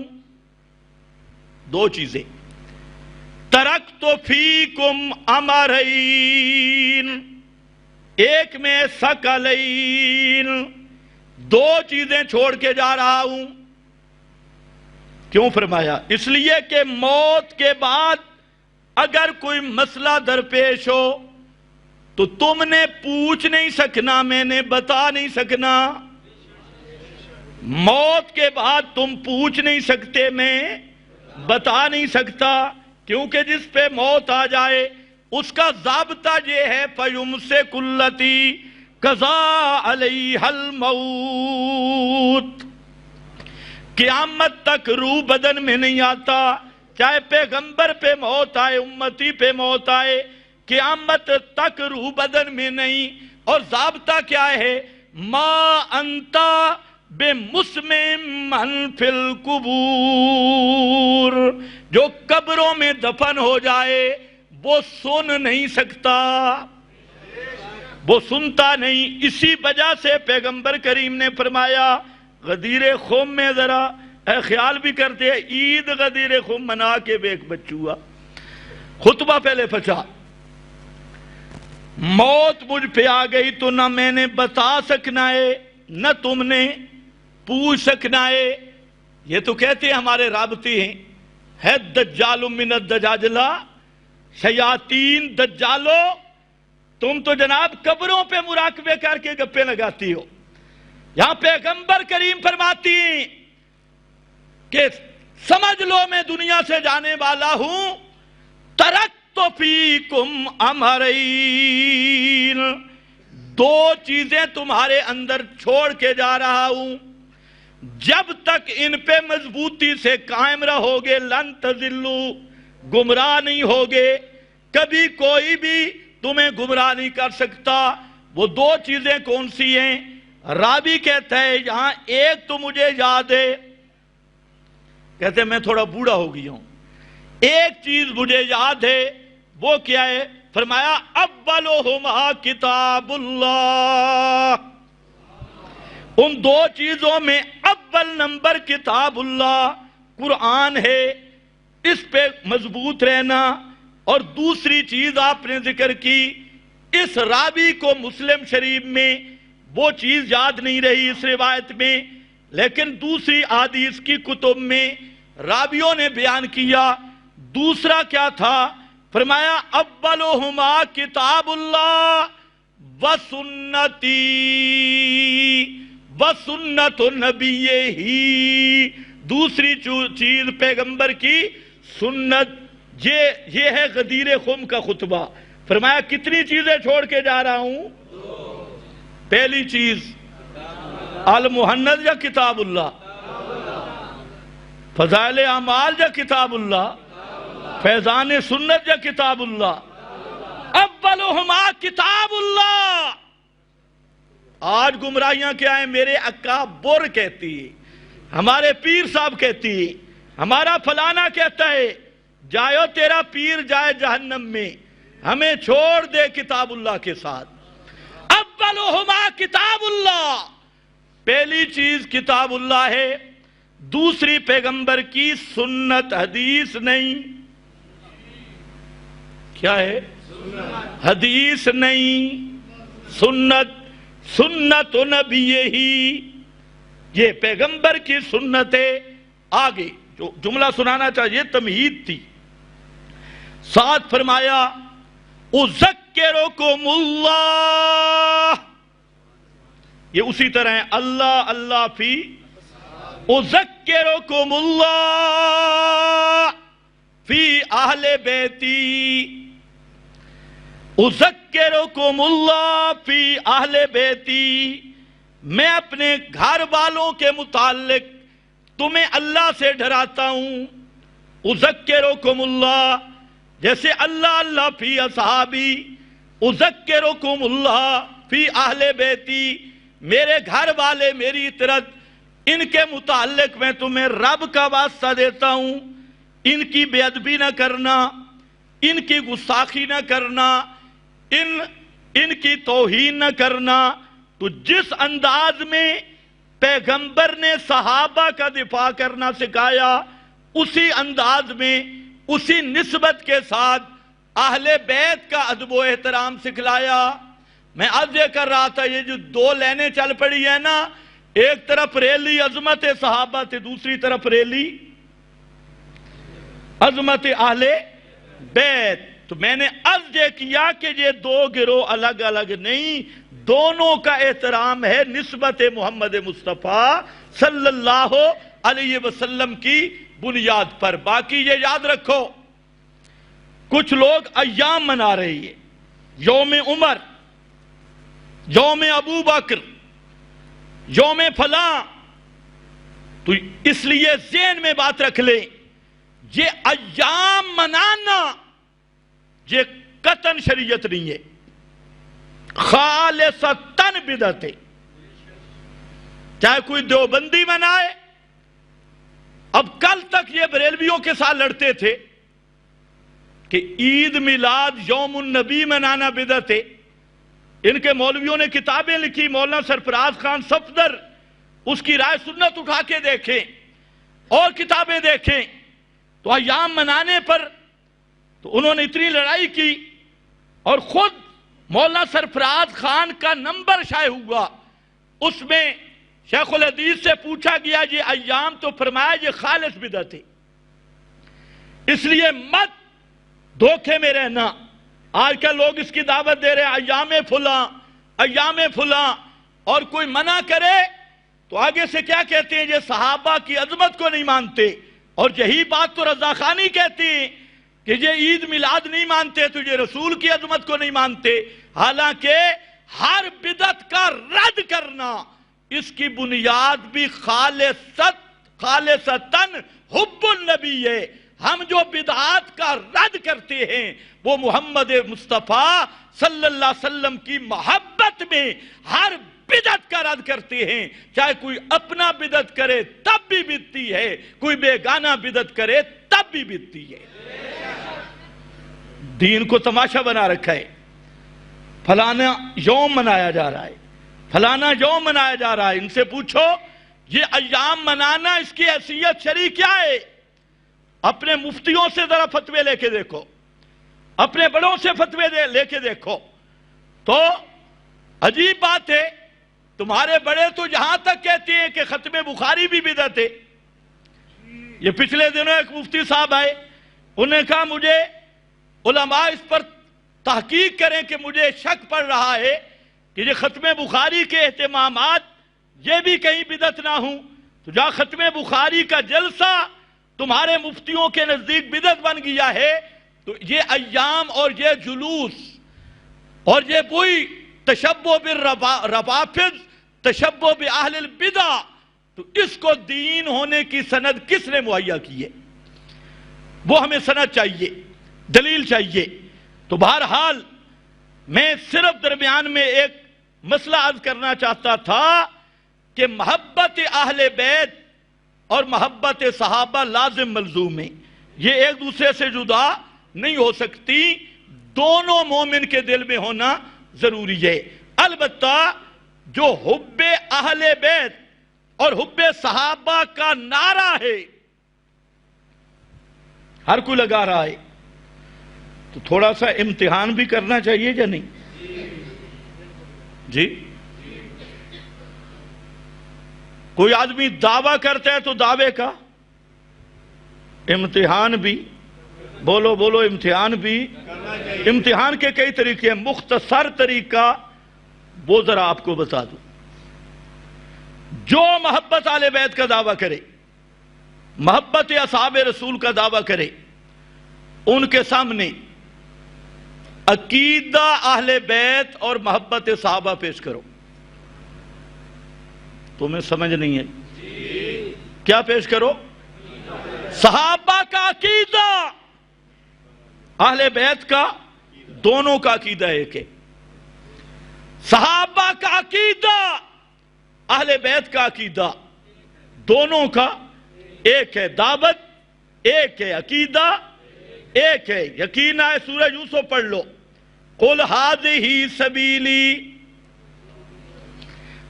2 چیزیں۔ ترکت فیکم امرین، ایک میں ثقلین، 2 چیزیں چھوڑ کے جا رہا ہوں۔ کیوں فرمایا؟ اس لیے کہ موت کے بعد اگر کوئی مسئلہ درپیش ہو تو تم نے پوچھ نہیں سکنا، میں نے بتا نہیں سکنا۔ موت کے بعد تم پوچھ نہیں سکتے، میں بتا نہیں سکتا، کیونکہ جس پہ موت آ جائے اس کا ضابطہ یہ ہے فَيُمْسِكُ الَّتِي قَضَىٰ عَلَيْهَا الْمَوْتِ، قیامت تک روح بدن میں نہیں آتا، چاہے پیغمبر پہ موت آئے، امتی پہ موت آئے، قیامت تک روح بدن میں نہیں۔ اور ضابطہ کیا ہے؟ مَا أَنْتَ بِمُسْمِعٍ مَّن فِي الْقُبُورِ، جو قبروں میں دفن ہو جائے وہ سن نہیں سکتا، وہ سنتا نہیں۔ اسی وجہ سے پیغمبر کریم نے فرمایا غدیر خم میں ذرا خیال بھی کرتے ہیں، عید غدیر خم منا کے بے ایک بچوا۔ خطبہ پہلے پچا، موت مجھ پہ آ گئی تو نہ میں نے بتا سکنا ہے، نہ تم نے پوچھ سکنا ہے۔ یہ تو کہتے ہیں ہمارے رابطے ہیں، ہے دجال من الدجاجلہ، شیاطین دجالو، تم تو جناب قبروں پہ مراقبے کر کے گپے لگاتی ہو۔ یہاں پیغمبر کریم فرماتی ہیں کہ سمجھ لو میں دنیا سے جانے والا ہوں، ترکت فیکم امرین، 2 چیزیں تمہارے اندر چھوڑ کے جا رہا ہوں۔ جب تک ان پہ مضبوطی سے قائم رہو گے لن تضلو، گمراہ نہیں ہوگے، کبھی کوئی بھی تمہیں گمراہ نہیں کر سکتا۔ وہ دو چیزیں کون سی ہیں؟ راوی کہتا ہے یہاں ایک تو مجھے یاد ہے، کہتے ہیں میں تھوڑا بوڑھا ہو گیا ہوں، ایک چیز مجھے یاد ہے، وہ کیا ہے؟ فرمایا اولہما کتاب اللہ، ان دو چیزوں میں اول نمبر کتاب اللہ قرآن ہے، اس پہ مضبوط رہنا۔ اور دوسری چیز آپ نے ذکر کی، اس راوی کو مسلم شریف میں وہ چیز یاد نہیں رہی اس روایت میں، لیکن دوسری احادیث کی کتب میں راویوں نے بیان کیا۔ دوسرا کیا تھا؟ فرمایا اولہما کتاب اللہ وسنتی وسنت نبیہ، دوسری چیز پیغمبر کی سنت۔ یہ ہے غدیر خم کا خطبہ۔ فرمایا کتنی چیزیں چھوڑ کے جا رہا ہوں؟ پہلی چیز المحنت یا کتاب اللہ، فضائل اعمال یا کتاب اللہ، فیضان سنت یا کتاب اللہ، اولہما کتاب اللہ۔ آج گمراہیاں کیا ہیں؟ میرے اکابر کہتی ہے، ہمارے پیر صاحب کہتی ہے، ہمارا فلانا کہتا ہے، جائے تیرا پیر جائے جہنم میں، ہمیں چھوڑ دے کتاب اللہ کے ساتھ۔ اولہما کتاب اللہ، پہلی چیز کتاب اللہ ہے، دوسری پیغمبر کی سنت، حدیث نہیں۔ کیا ہے؟ حدیث نہیں، سنت، سنت نبیہ ہی، یہ پیغمبر کی سنت ہے۔ آگے جو جملہ سنانا چاہیے تمہید تھی، ساتھ فرمایا اذکرکم اللہ، یہ اسی طرح ہے اللہ اللہ فی اذکرکم اللہ فی اہل بیتی، اذکرکم اللہ فی اہل بیتی، میں اپنے گھر والوں کے متعلق تمہیں اللہ سے ڈراتا ہوں۔ اذکرکم اللہ، جیسے اللہ اللہ فی اصحابی، اذکرکم اللہ فی اہل بیتی، میرے گھر والے میری اطرت، ان کے متعلق میں تمہیں رب کا واسطہ دیتا ہوں، ان کی بے ادبی نہ کرنا، ان کی گستاخی نہ کرنا، ان کی توہین نہ کرنا۔ تو جس انداز میں پیغمبر نے صحابہ کا دفاع کرنا سکھایا، اسی انداز میں، اسی نسبت کے ساتھ اہل بیت کا ادب و احترام سکھلایا۔ میں عرض یہ کر رہا تھا، یہ جو دو لینیں چل پڑی ہے نا، ایک طرف ریلی عظمت صحابہ تھے، دوسری طرف ریلی عظمت اہل بیت۔ تو میں نے عرض یہ کیا کہ یہ دو گروہ الگ الگ نہیں، دونوں کا احترام ہے نسبت محمد مصطفیٰ صلی اللہ علیہ وسلم کی بنیاد پر۔ باقی یہ یاد رکھو، کچھ لوگ ایام منا رہی ہے، یوم عمر، یوم ابو بکر، یوم فلاں، تو اس لیے ذہن میں بات رکھ لیں، یہ ایام منانا یہ قطعاً شریعت نہیں ہے، خالصتاً بدعت ہے۔ چاہے کوئی دیوبندی منائے، اب کل تک یہ بریلویوں کے ساتھ لڑتے تھے کہ عید میلاد یوم النبی منانا بدعت ہے۔ ان کے مولویوں نے کتابیں لکھی، مولانا سرفراز خان صفدر، اس کی رائے سنت اٹھا کے دیکھیں اور کتابیں دیکھیں، تو ایام منانے پر تو انہوں نے اتنی لڑائی کی، اور خود مولانا سرفراز خان کا نمبر شائع ہوا، اس میں شیخ الحدیث سے پوچھا گیا یہ ایام، تو فرمایا یہ خالص بدعت ہے۔ اس لیے مت دھوکے میں رہنا۔ آج کل لوگ اس کی دعوت دے رہے ہیں ایام فلاں، ایام فلاں، اور کوئی منع کرے تو آگے سے کیا کہتے ہیں؟ یہ صحابہ کی عظمت کو نہیں مانتے، اور یہی بات تو رضا خانی کہتی ہے کہ یہ عید میلاد نہیں مانتے تو یہ رسول کی عظمت کو نہیں مانتے۔ حالانکہ ہر بدعت کا رد کرنا اس کی بنیاد بھی خالصتاً حب النبی ہے۔ ہم جو بدعات کا رد کرتے ہیں وہ محمد مصطفیٰ صلی اللہ علیہ وسلم کی محبت میں ہر بدعت کا رد کرتے ہیں، چاہے کوئی اپنا بدعت کرے تب بھی بدتی ہے، کوئی بیگانہ بدعت کرے تب بھی بدتی ہے۔ دین کو تماشا بنا رکھا ہے، فلانا یوم منایا جا رہا ہے، فلانا یوم منایا جا رہا ہے۔ ان سے پوچھو یہ ایام منانا اس کی حیثیت شرعی کیا ہے؟ اپنے مفتیوں سے ذرا فتوے لے کے دیکھو، اپنے بڑوں سے فتوے لے کے دیکھو، تو عجیب بات ہے، تمہارے بڑے تو یہاں تک کہتے ہیں کہ ختم بخاری بھی بدعت ہے۔ یہ پچھلے دنوں ایک مفتی صاحب آئے، انہوں نے کہا مجھے علماء اس پر تحقیق کریں کہ مجھے شک پڑ رہا ہے کہ یہ ختم بخاری کے اہتمامات یہ بھی کہیں بدعت نہ ہوں، تو جہاں ختم بخاری کا جلسہ تمہارے مفتیوں کے نزدیک بدعت بن گیا ہے، تو یہ ایام اور یہ جلوس اور یہ وہی تشبہ بالروافض، تشبہ باہل البدع، تو اس کو دین ہونے کی سند کس نے مہیا کی ہے؟ وہ ہمیں سند چاہیے، دلیل چاہیے۔ تو بہرحال میں صرف درمیان میں ایک مسئلہ عرض کرنا چاہتا تھا کہ محبت اہل بیت اور محبت صحابہ لازم ملزوم ہیں، یہ ایک دوسرے سے جدا نہیں ہو سکتی، دونوں مومن کے دل میں ہونا ضروری ہے۔ البتہ جو حب اہل بیت اور حب صحابہ کا نعرہ ہے ہر کوئی لگا رہا ہے، تو تھوڑا سا امتحان بھی کرنا چاہیے یا نہیں؟ جی کوئی آدمی دعویٰ کرتا ہے تو دعوے کا امتحان بھی، بولو بولو، امتحان بھی، امتحان کے کئی طریقے ہیں، مختصر طریقہ وہ ذرا آپ کو بتا دوں۔ جو محبت اہل بیت کا دعویٰ کرے، محبت اصحاب رسول کا دعویٰ کرے، ان کے سامنے عقیدہ اہل بیت اور محبت صحابہ پیش کرو۔ تمہیں سمجھ نہیں ہے؟ کیا پیش کرو؟ صحابہ کا عقیدہ، اہل بیت کا، دونوں کا عقیدہ ایک ہے۔ صحابہ کا عقیدہ، اہل بیت کا عقیدہ، دونوں کا ایک ہے، دعوت ایک ہے، عقیدہ ایک ہے۔ یقین ہے سورہ یوسف پڑھ لو، قُلْ هَذِهِ سَبِيلِي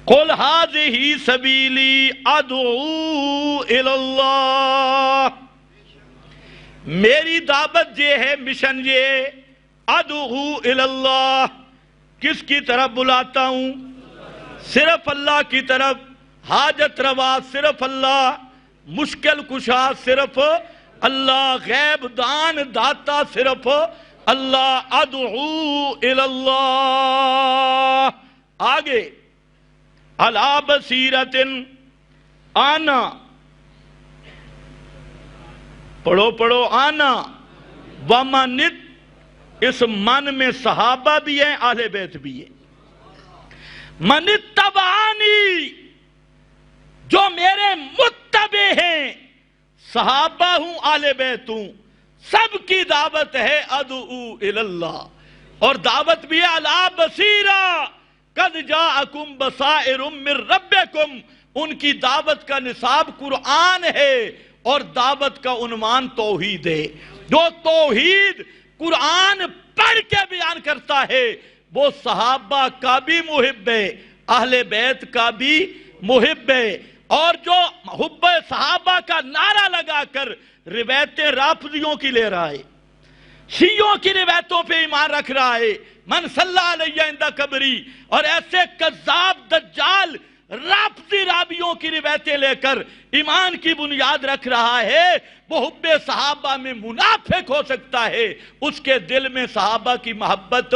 قُلْ هَذِهِ سَبِيلِي أَدْعُو إِلَى اللَّهِ، میری دعوت یہ ہے، مشن یہ ادعو إِلَى اللَّهِ، کس کی طرف بلاتا ہوں؟ صرف اللہ کی طرف، حاجت روا صرف اللہ، مشکل کشا صرف اللہ، غیب دان داتا صرف اللہ، ادعو إِلَى اللَّهِ۔ آگے عَلَى بَصِيرَةٍ، آنا، پڑھو آنا، وَمَنِتْ، اس من میں صحابہ بھی ہیں، اہل بیت بھی ہیں۔ من اتبعانی، جو میرے متبع ہیں، صحابہ ہوں، اہل بیت ہوں، سب کی دعوت ہے ادعو الی اللہ، اور دعوت بھی ہے علی بصیرہ، قد جاءکم بصائر من ربکم، ان کی دعوت کا نصاب قرآن ہے اور دعوت کا عنوان توحید ہے۔ جو توحید قرآن پڑھ کے بیان کرتا ہے وہ صحابہ کا بھی محب ہے، اہل بیت کا بھی محب ہے، اور جو حب صحابہ کا نعرہ لگا کر روایتیں رافضیوں کی لے رہا ہے، شیعوں کی روایتوں پہ ایمان رکھ رہا ہے، من صلی علیہ عند قبری، اور ایسے کذاب دجال رافضی رابیوں کی روایتیں لے کر ایمان کی بنیاد رکھ رہا ہے، وہ حب صحابہ میں منافق ہو سکتا ہے، اس کے دل میں صحابہ کی محبت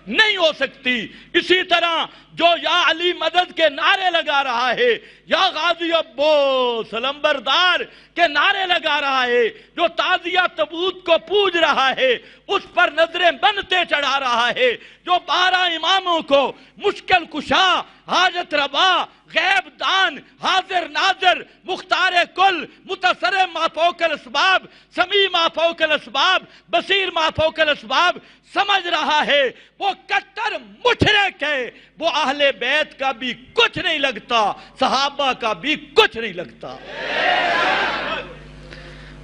نہیں ہو سکتی۔ اسی طرح جو یا علی مدد کے نعرے لگا رہا ہے، یا غازی ابو سلمبردار کے نعرے لگا رہا ہے، جو تعزیہ تبوت کو پوج رہا ہے، اس پر نظریں بنتے چڑھا رہا ہے، جو 12 اماموں کو مشکل کشا، حاجت روا، غیب دان، حاضر ناظر، مختار کل، متصرف ما فوق الاسباب، سمیع ما فوق الاسباب، بصیر ما فوق الاسباب سمجھ رہا ہے، وہ کٹر مشرک ہے، وہ اہل بیت کا بھی کچھ نہیں لگتا، صحابہ کا بھی کچھ نہیں لگتا۔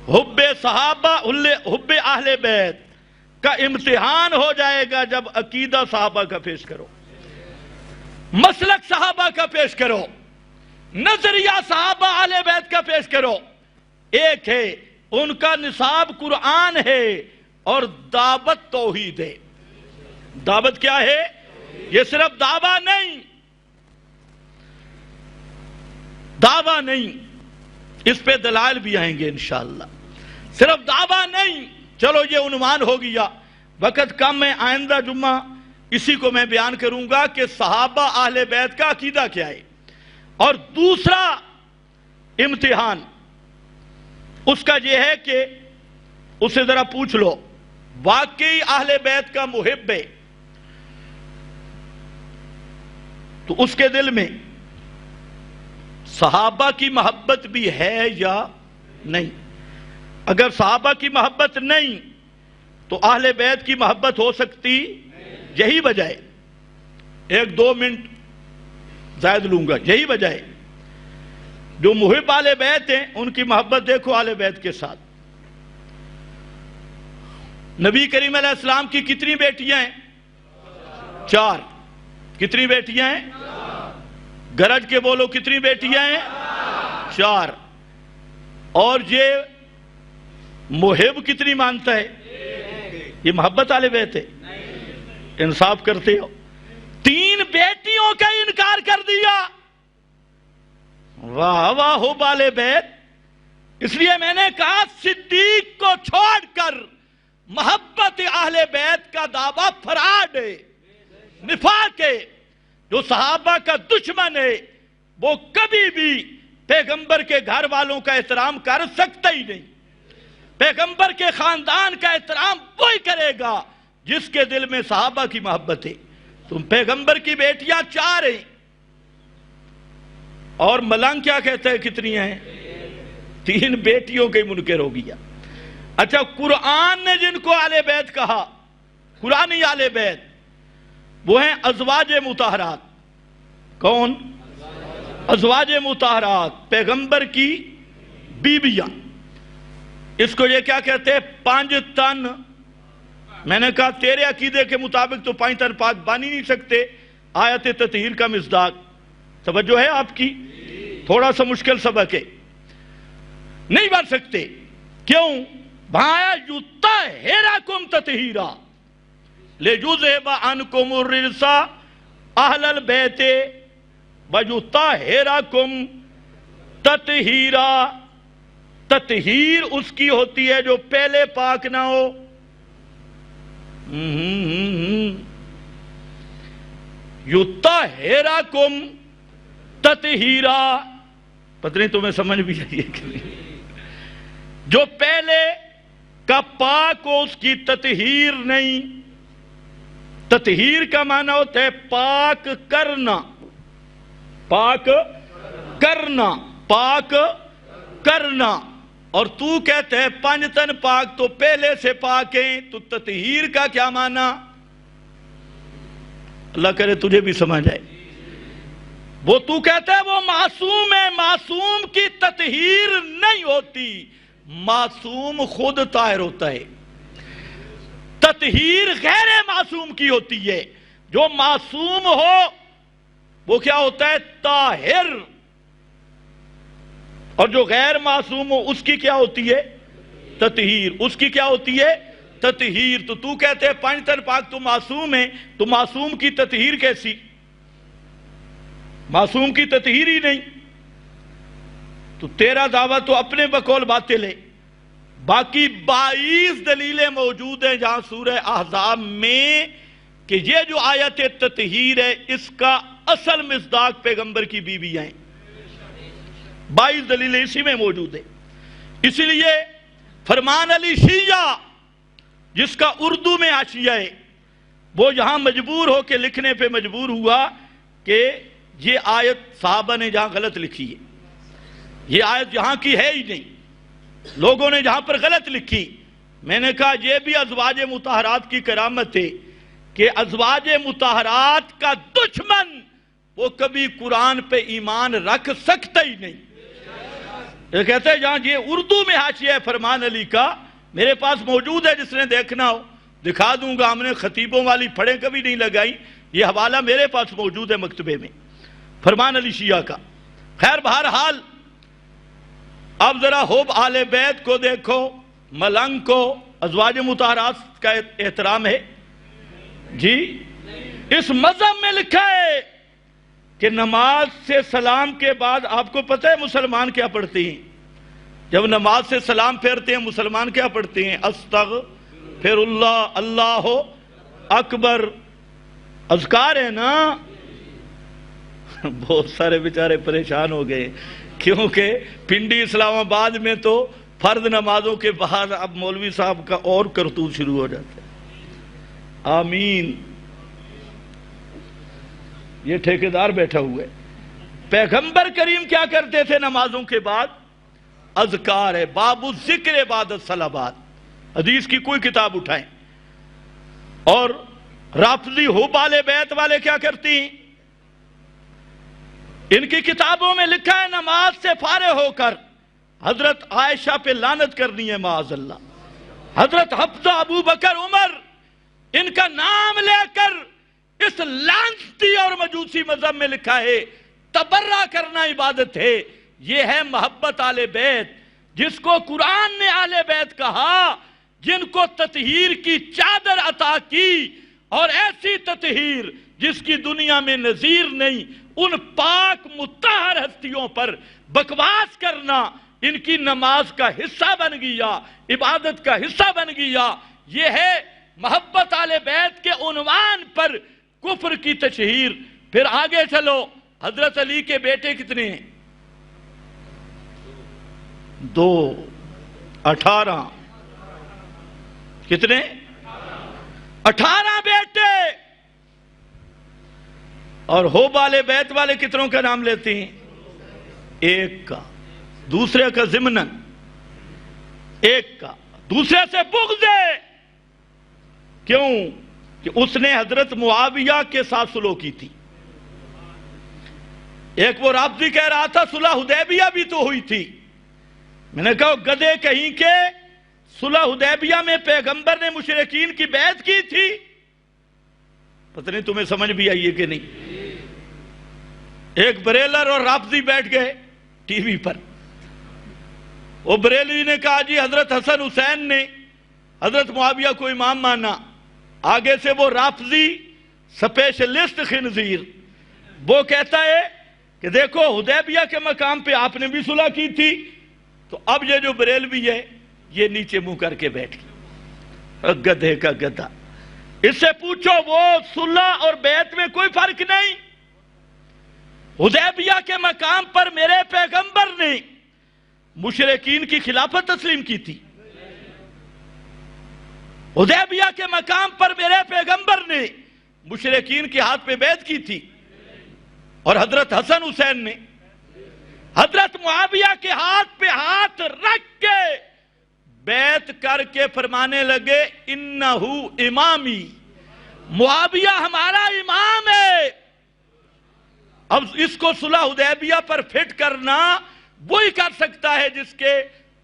حب صحابہ، حب اہل بیت کا امتحان ہو جائے گا جب عقیدہ صحابہ کا پیش کرو، مسلک صحابہ کا پیش کرو، نظریہ صحابہ اہل بیت کا پیش کرو۔ ایک ہے ان کا نصاب قرآن ہے اور دعوت توحید ہے۔ دعوت کیا ہے؟ یہ صرف دعویٰ نہیں، دعویٰ نہیں، اس پہ دلائل بھی آئیں گے انشاءاللہ۔ صرف دعویٰ نہیں، چلو یہ عنوان ہو گیا، وقت کم ہے، آئندہ جمعہ اسی کو میں بیان کروں گا کہ صحابہ اہل بیت کا عقیدہ کیا ہے۔ اور دوسرا امتحان اس کا یہ ہے کہ اسے ذرا پوچھ لو، واقعی اہل بیت کا محب ہے تو اس کے دل میں صحابہ کی محبت بھی ہے یا نہیں؟ اگر صحابہ کی محبت نہیں تو اہل بیت کی محبت ہو سکتی؟ یہی وجہ ہے، 1-2 منٹ زائد لوں گا، یہی وجہ ہے جو محب اہل بیت ہیں ان کی محبت دیکھو اہل بیت کے ساتھ۔ نبی کریم علیہ السلام کی کتنی بیٹیاں ہیں؟ 4۔ کتنی بیٹیاں ہیں؟ گرج کے بولو، کتنی بیٹیاں ہیں؟ 4۔ اور یہ محب کتنی مانتا ہے؟ یہ محبت اہل بیت ہے؟ انصاف کرتے ہو، 3 بیٹیوں کا انکار کر دیا۔ واہ واہ حب اہل بیت۔ اس لیے میں نے کہا صدیق کو چھوڑ کر محبت اہل بیت کا دعویٰ فراڈ ہے، نفاق ہے۔ جو صحابہ کا دشمن ہے وہ کبھی بھی پیغمبر کے گھر والوں کا احترام کر سکتا ہی نہیں۔ پیغمبر کے خاندان کا احترام وہی کرے گا جس کے دل میں صحابہ کی محبت ہے۔ تم پیغمبر کی بیٹیاں 4 ہیں، اور ملنگ کیا کہتا ہے کتنی ہیں؟ 3 بیٹیوں کے منکر ہو گیا۔ اچھا، قرآن نے جن کو اہل بیت کہا، قرآنی اہل بیت، وہ ہیں ازواج مطہرات۔ کون؟ ازواج مطہرات، پیغمبر کی بیویاں۔ اس کو یہ کیا کہتے ہیں؟ 5 تن۔ میں نے کہا تیرے عقیدے کے مطابق تو 5 تن پاک بن ہی نہیں سکتے، آیت تطہیر کا مصداق۔ توجہ ہے آپ کی؟ تھوڑا سا مشکل سبق ہے، نہیں بن سکتے۔ کیوں؟ بھایا یطہرکم تطہیرا لیذہب عنکم الرجس اہل البیت ویطہرکم تطہیرا۔ تطہیر اس کی ہوتی ہے جو پہلے پاک نہ ہو۔ یطہرکم تطہیرا، پتہ نہیں تمہیں سمجھ بھی آئی ہے کہ نہیں؟ جو پہلے کا پاک ہو اس کی تطہیر نہیں۔ تطہیر کا معنی ہوتا ہے پاک کرنا، پاک کرنا، پاک کرنا۔ اور تو کہتے ہیں 5 تن پاک تو پہلے سے پاک ہیں، تو تطہیر کا کیا معنی؟ اللہ کرے تجھے بھی سمجھ آئے۔ وہ تو کہتا ہے وہ معصوم ہے، معصوم کی تطہیر نہیں ہوتی، معصوم خود طاہر ہوتا ہے۔ تطہیر غیر معصوم کی ہوتی ہے، جو معصوم ہو وہ کیا ہوتا ہے؟ طاہر۔ اور جو غیر معصوم ہو اس کی کیا ہوتی ہے؟ تطہیر۔ اس کی کیا ہوتی ہے؟ تطہیر۔ تو کہتے ہیں 5 تن پاک تو معصوم ہے، تو معصوم کی تطہیر کیسی؟ معصوم کی تطہیر ہی نہیں، تو تیرا دعویٰ تو اپنے بقول باطل ہے۔ باقی 22 دلیلیں موجود ہیں جہاں سورہ احزاب میں کہ یہ جو آیت تطہیر ہے اس کا اصل مصداق پیغمبر کی بیویاں ہیں. 22 دلیلیں اسی میں موجود ہیں. اسی لیے فرمان علی شیعہ جس کا اردو میں حاشیہ ہے وہ یہاں مجبور ہو کے لکھنے پہ مجبور ہوا کہ یہ آیت صحابہ نے جہاں غلط لکھی ہے، یہ آیت یہاں کی ہے ہی نہیں، لوگوں نے جہاں پر غلط لکھی. میں نے کہا یہ بھی ازواج مطہرات کی کرامت ہے کہ ازواج مطہرات کا دشمن وہ کبھی قرآن پہ ایمان رکھ سکتا ہی نہیں. یہ کہتے ہیں جہاں یہ اردو میں حاشیہ ہے فرمان علی کا میرے پاس موجود ہے، جس نے دیکھنا ہو دکھا دوں گا. ہم نے خطیبوں والی پھڑیں کبھی نہیں لگائی، یہ حوالہ میرے پاس موجود ہے مکتبے میں فرمان علی شیعہ کا. خیر بہرحال اب ذرا حب آل بیت کو دیکھو، ملنگ کو ازواج مطہرات کا احترام ہے جی. اس مذہب میں لکھا ہے کہ نماز سے سلام کے بعد آپ کو پتہ ہے مسلمان کیا پڑھتے ہیں؟ جب نماز سے سلام پھیرتے ہیں مسلمان کیا پڑھتے ہیں؟ استغفر اللہ، اللہ اکبر. اذکار ہے نا. بہت سارے بیچارے پریشان ہو گئے کیونکہ پنڈی اسلام آباد میں تو فرض نمازوں کے بعد اب مولوی صاحب کا اور کرتوت شروع ہو جاتا ہے. آمین. یہ ٹھیکیدار بیٹھا ہوا ہے. پیغمبر کریم کیا کرتے تھے نمازوں کے بعد؟ اذکار ہے. باب الذکر بعد الصلوات، حدیث کی کوئی کتاب اٹھائیں. اور رافضی حب آل بیت والے کیا کرتی ہیں؟ ان کی کتابوں میں لکھا ہے نماز سے فارغ ہو کر حضرت عائشہ پہ لعنت کرنی ہے معاذ اللہ. حضرت حفصہ، ابو بکر، عمر، ان کا نام لے کر اس لعنتی اور مجوسی مذہب میں لکھا ہے تبرہ کرنا عبادت ہے. یہ ہے محبت آل بیت جس کو قرآن نے آل بیت کہا، جن کو تطہیر کی چادر عطا کی، اور ایسی تطہیر جس کی دنیا میں نظیر نہیں. ان پاک مطہر ہستیوں پر بکواس کرنا ان کی نماز کا حصہ بن گیا، عبادت کا حصہ بن گیا. یہ ہے محبت آل بیت کے عنوان پر کفر کی تشہیر. پھر آگے چلو، حضرت علی کے بیٹے کتنے ہیں؟ 2، 18. کتنے؟ 18 بیٹے. اور حب آل بیت والے کتنوں کا نام لیتے ہیں؟ ایک کا. دوسرے کا ضمناً ایک کا. دوسرے سے بغض ہے. کیوں؟ کہ اس نے حضرت معاویہ کے ساتھ صلح کی تھی. ایک وہ رافضی کہہ رہا تھا صلح حدیبیہ بھی تو ہوئی تھی. میں نے کہا گدھے کہیں کہ صلح حدیبیہ میں پیغمبر نے مشرکین کی بیعت کی تھی. پتہ نہیں تمہیں سمجھ بھی آئی ہے کہ نہیں. ایک بریلر اور رافضی بیٹھ گئے ٹی وی پر. وہ بریلوی نے کہا جی حضرت حسن حسین نے حضرت معاویہ کو امام مانا. آگے سے وہ رافضی سپیشلسٹ خنزیر وہ کہتا ہے کہ دیکھو حدیبیہ کے مقام پہ آپ نے بھی صلح کی تھی. تو اب یہ جو بریلوی ہے یہ نیچے منہ کر کے بیٹھ گیا. گدھے کا گدھا. اس سے پوچھو وہ صلح اور بیعت میں کوئی فرق نہیں. حدیبیہ کے مقام پر میرے پیغمبر نے مشرکین کی خلافت تسلیم کی تھی. حدیبیہ کے مقام پر میرے پیغمبر نے مشرکین کے ہاتھ پہ بیعت کی تھی. اور حضرت حسن حسین نے حضرت معاویہ کے ہاتھ پہ ہاتھ رکھ کے بیعت کر کے فرمانے لگے انہو امامی، معاویہ ہمارا امام ہے. اب اس کو صلح حدیبیہ پر فٹ کرنا وہی کر سکتا ہے جس کے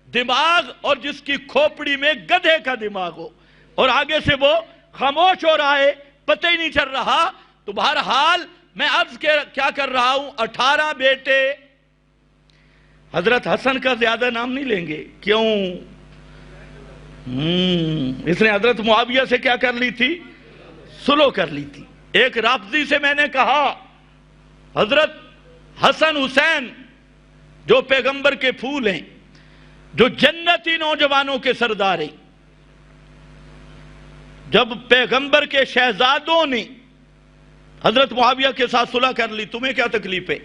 دماغ اور جس کی کھوپڑی میں گدھے کا دماغ ہو. اور آگے سے وہ خاموش ہو رہا ہے، پتہ ہی نہیں چل رہا. تو بہرحال میں عرض کیا کر رہا ہوں، 18 بیٹے. حضرت حسن کا زیادہ نام نہیں لیں گے. کیوں؟ اس نے حضرت معاویہ سے کیا کر لی تھی؟ صلح کر لی تھی. ایک رافضی سے میں نے کہا حضرت حسن حسین جو پیغمبر کے پھول ہیں، جو جنتی نوجوانوں کے سردار ہیں، جب پیغمبر کے شہزادوں نے حضرت معاویہ کے ساتھ صلح کر لی، تمہیں کیا تکلیف ہے؟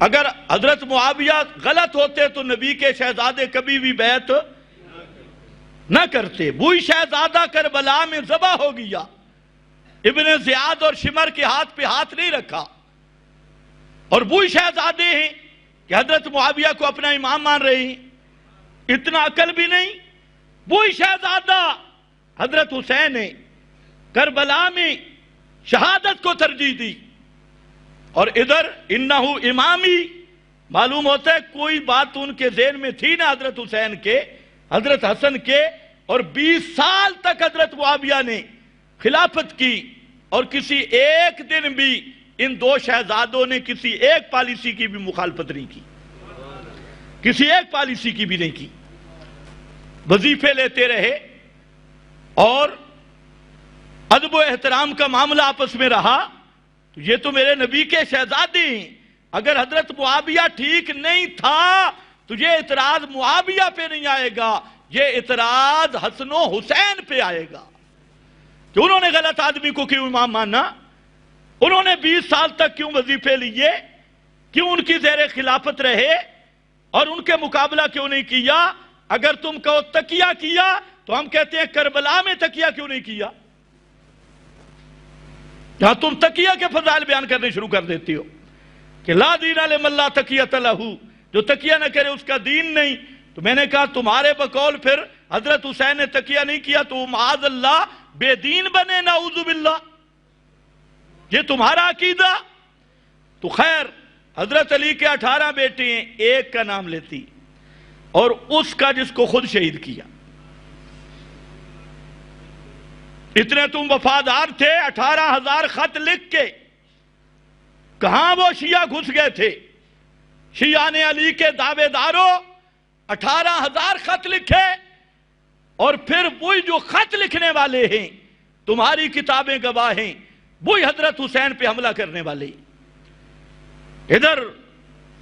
اگر حضرت معاویہ غلط ہوتے تو نبی کے شہزادے کبھی بھی بیعت نہ کرتے۔ وہی شہزادہ کربلا میں ذبح ہو گیا، ابن زیاد اور شمر کے ہاتھ پہ ہاتھ نہیں رکھا، اور وہی شہزادے ہیں کہ حضرت معاویہ کو اپنا امام مان رہے ہیں، اتنا عقل بھی نہیں۔ وہی شہزادہ حضرت حسین نے کربلا میں شہادت کو ترجیح دی، اور ادھر انہو امامی، معلوم ہوتا ہے کوئی بات ان کے ذہن میں تھی نا حضرت حسین کے، حضرت حسن کے، اور 20 سال تک حضرت معاویہ نے خلافت کی، اور کسی ایک دن بھی ان دو شہزادوں نے کسی ایک پالیسی کی بھی مخالفت نہیں کی، کسی ایک پالیسی کی بھی نہیں کی، وظیفے لیتے رہے، اور ادب و احترام کا معاملہ آپس میں رہا۔ یہ تو میرے نبی کے شہزادے ہیں، اگر حضرت معاویہ ٹھیک نہیں تھا تو یہ اعتراض معاویہ پہ نہیں آئے گا، یہ اعتراض حسن و حسین پہ آئے گا کہ انہوں نے غلط آدمی کو کیوں امام مانا، انہوں نے 20 سال تک کیوں وظیفے لیے، کیوں ان کی زیر خلافت رہے، اور ان کے مقابلہ کیوں نہیں کیا۔ اگر تم کہو تقیہ کیا تو ہم کہتے ہیں کربلا میں تقیہ کیوں نہیں کیا؟ جہاں تم تقیہ کے فضائل بیان کرنے شروع کر دیتی ہو کہ لا دین لمن لا تقیۃ لہ، جو تقیہ نہ کرے اس کا دین نہیں، تو میں نے کہا تمہارے بقول پھر حضرت حسین نے تقیہ نہیں کیا تو معاذ اللہ بے دین بنے، نعوذ باللہ، یہ تمہارا عقیدہ۔ تو خیر، حضرت علی کے 18 بیٹے ہیں، ایک کا نام لیتی، اور اس کا جس کو خود شہید کیا۔ اتنے تم وفادار تھے، 18,000 خط لکھ کے کہاں وہ شیعہ گھس گئے تھے؟ شیعہ نے علی کے دعوے داروں 18,000 خط لکھے، اور پھر وہی جو خط لکھنے والے ہیں، تمہاری کتابیں گواہ ہیں، وہی حضرت حسین پہ حملہ کرنے والے۔ ادھر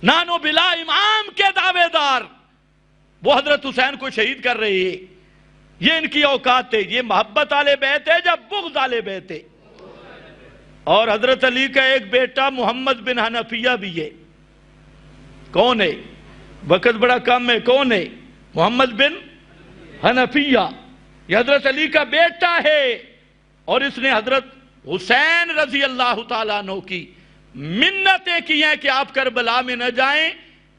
نانو بلا امام کے دعوے دار وہ حضرت حسین کو شہید کر رہے ہیں، یہ ان کی اوقات ہے، یہ محبت والے بیت ہے جب بغض والے بیت ہے۔ اور حضرت علی کا ایک بیٹا محمد بن حنفیہ بھی ہے، کون ہے؟ وقت بڑا کم ہے، کون ہے؟ محمد بن حنفیہ، یہ حضرت علی کا بیٹا ہے، اور اس نے حضرت حسین رضی اللہ تعالیٰ عنہ کی منتیں کی ہیں کہ آپ کربلا میں نہ جائیں،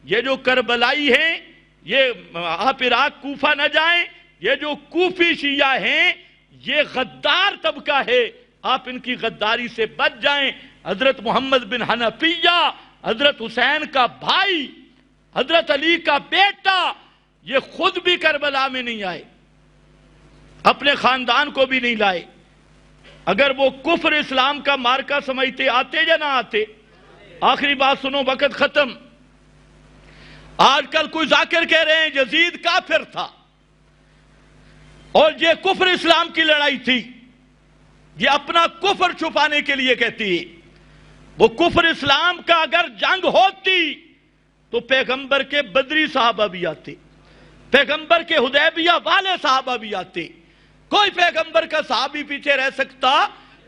یہ جو کربلائی ہیں یہ آپ عراق کوفہ نہ جائیں، یہ جو کوفی شیعہ ہیں یہ غدار طبقہ ہے، آپ ان کی غداری سے بچ جائیں۔ حضرت محمد بن حنفیہ، حضرت حسین کا بھائی، حضرت علی کا بیٹا، یہ خود بھی کربلا میں نہیں آئے، اپنے خاندان کو بھی نہیں لائے۔ اگر وہ کفر اسلام کا مارکہ سمجھتے آتے یا نہ آتے؟ آخری بات سنو، وقت ختم۔ آج کل کوئی ذاکر کہہ رہے ہیں یزید کافر تھا اور یہ کفر اسلام کی لڑائی تھی، یہ اپنا کفر چھپانے کے لیے کہتی ہے۔ وہ کفر اسلام کا اگر جنگ ہوتی تو پیغمبر کے بدری صحابہ بھی آتے، پیغمبر کے حدیبیہ والے صحابہ بھی آتے، کوئی پیغمبر کا صحابی پیچھے رہ سکتا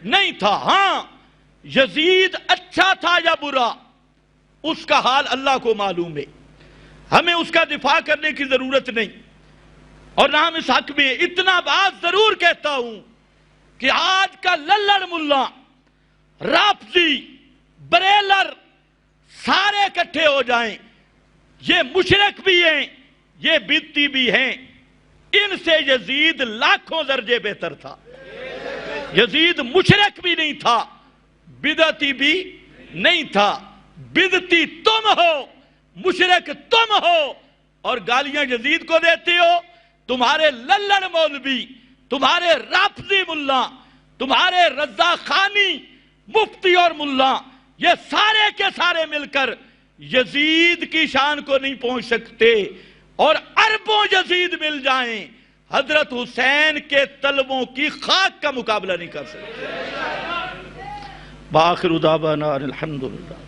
نہیں تھا۔ ہاں، یزید اچھا تھا یا برا اس کا حال اللہ کو معلوم ہے، ہمیں اس کا دفاع کرنے کی ضرورت نہیں، اور نہ ہم اس حق میں۔ اتنا بات ضرور کہتا ہوں کہ آج کا للڑ ملا، رافضی، بریلر سارے اکٹھے ہو جائیں، یہ مشرک بھی ہیں، یہ بدعتی بھی ہیں، ان سے یزید لاکھوں درجے بہتر تھا۔ یزید مشرک بھی نہیں تھا، بدعتی بھی نہیں تھا۔ بدعتی تم ہو، مشرک تم ہو، اور گالیاں یزید کو دیتے ہو۔ تمہارے للڑ مولوی، تمہارے رافضی ملا، تمہارے رضا خانی مفتی اور ملا، یہ سارے کے سارے مل کر یزید کی شان کو نہیں پہنچ سکتے، اور اربوں یزید مل جائیں حضرت حسین کے طلبوں کی خاک کا مقابلہ نہیں کر سکتے۔ بآخر دعوانا الحمدللہ۔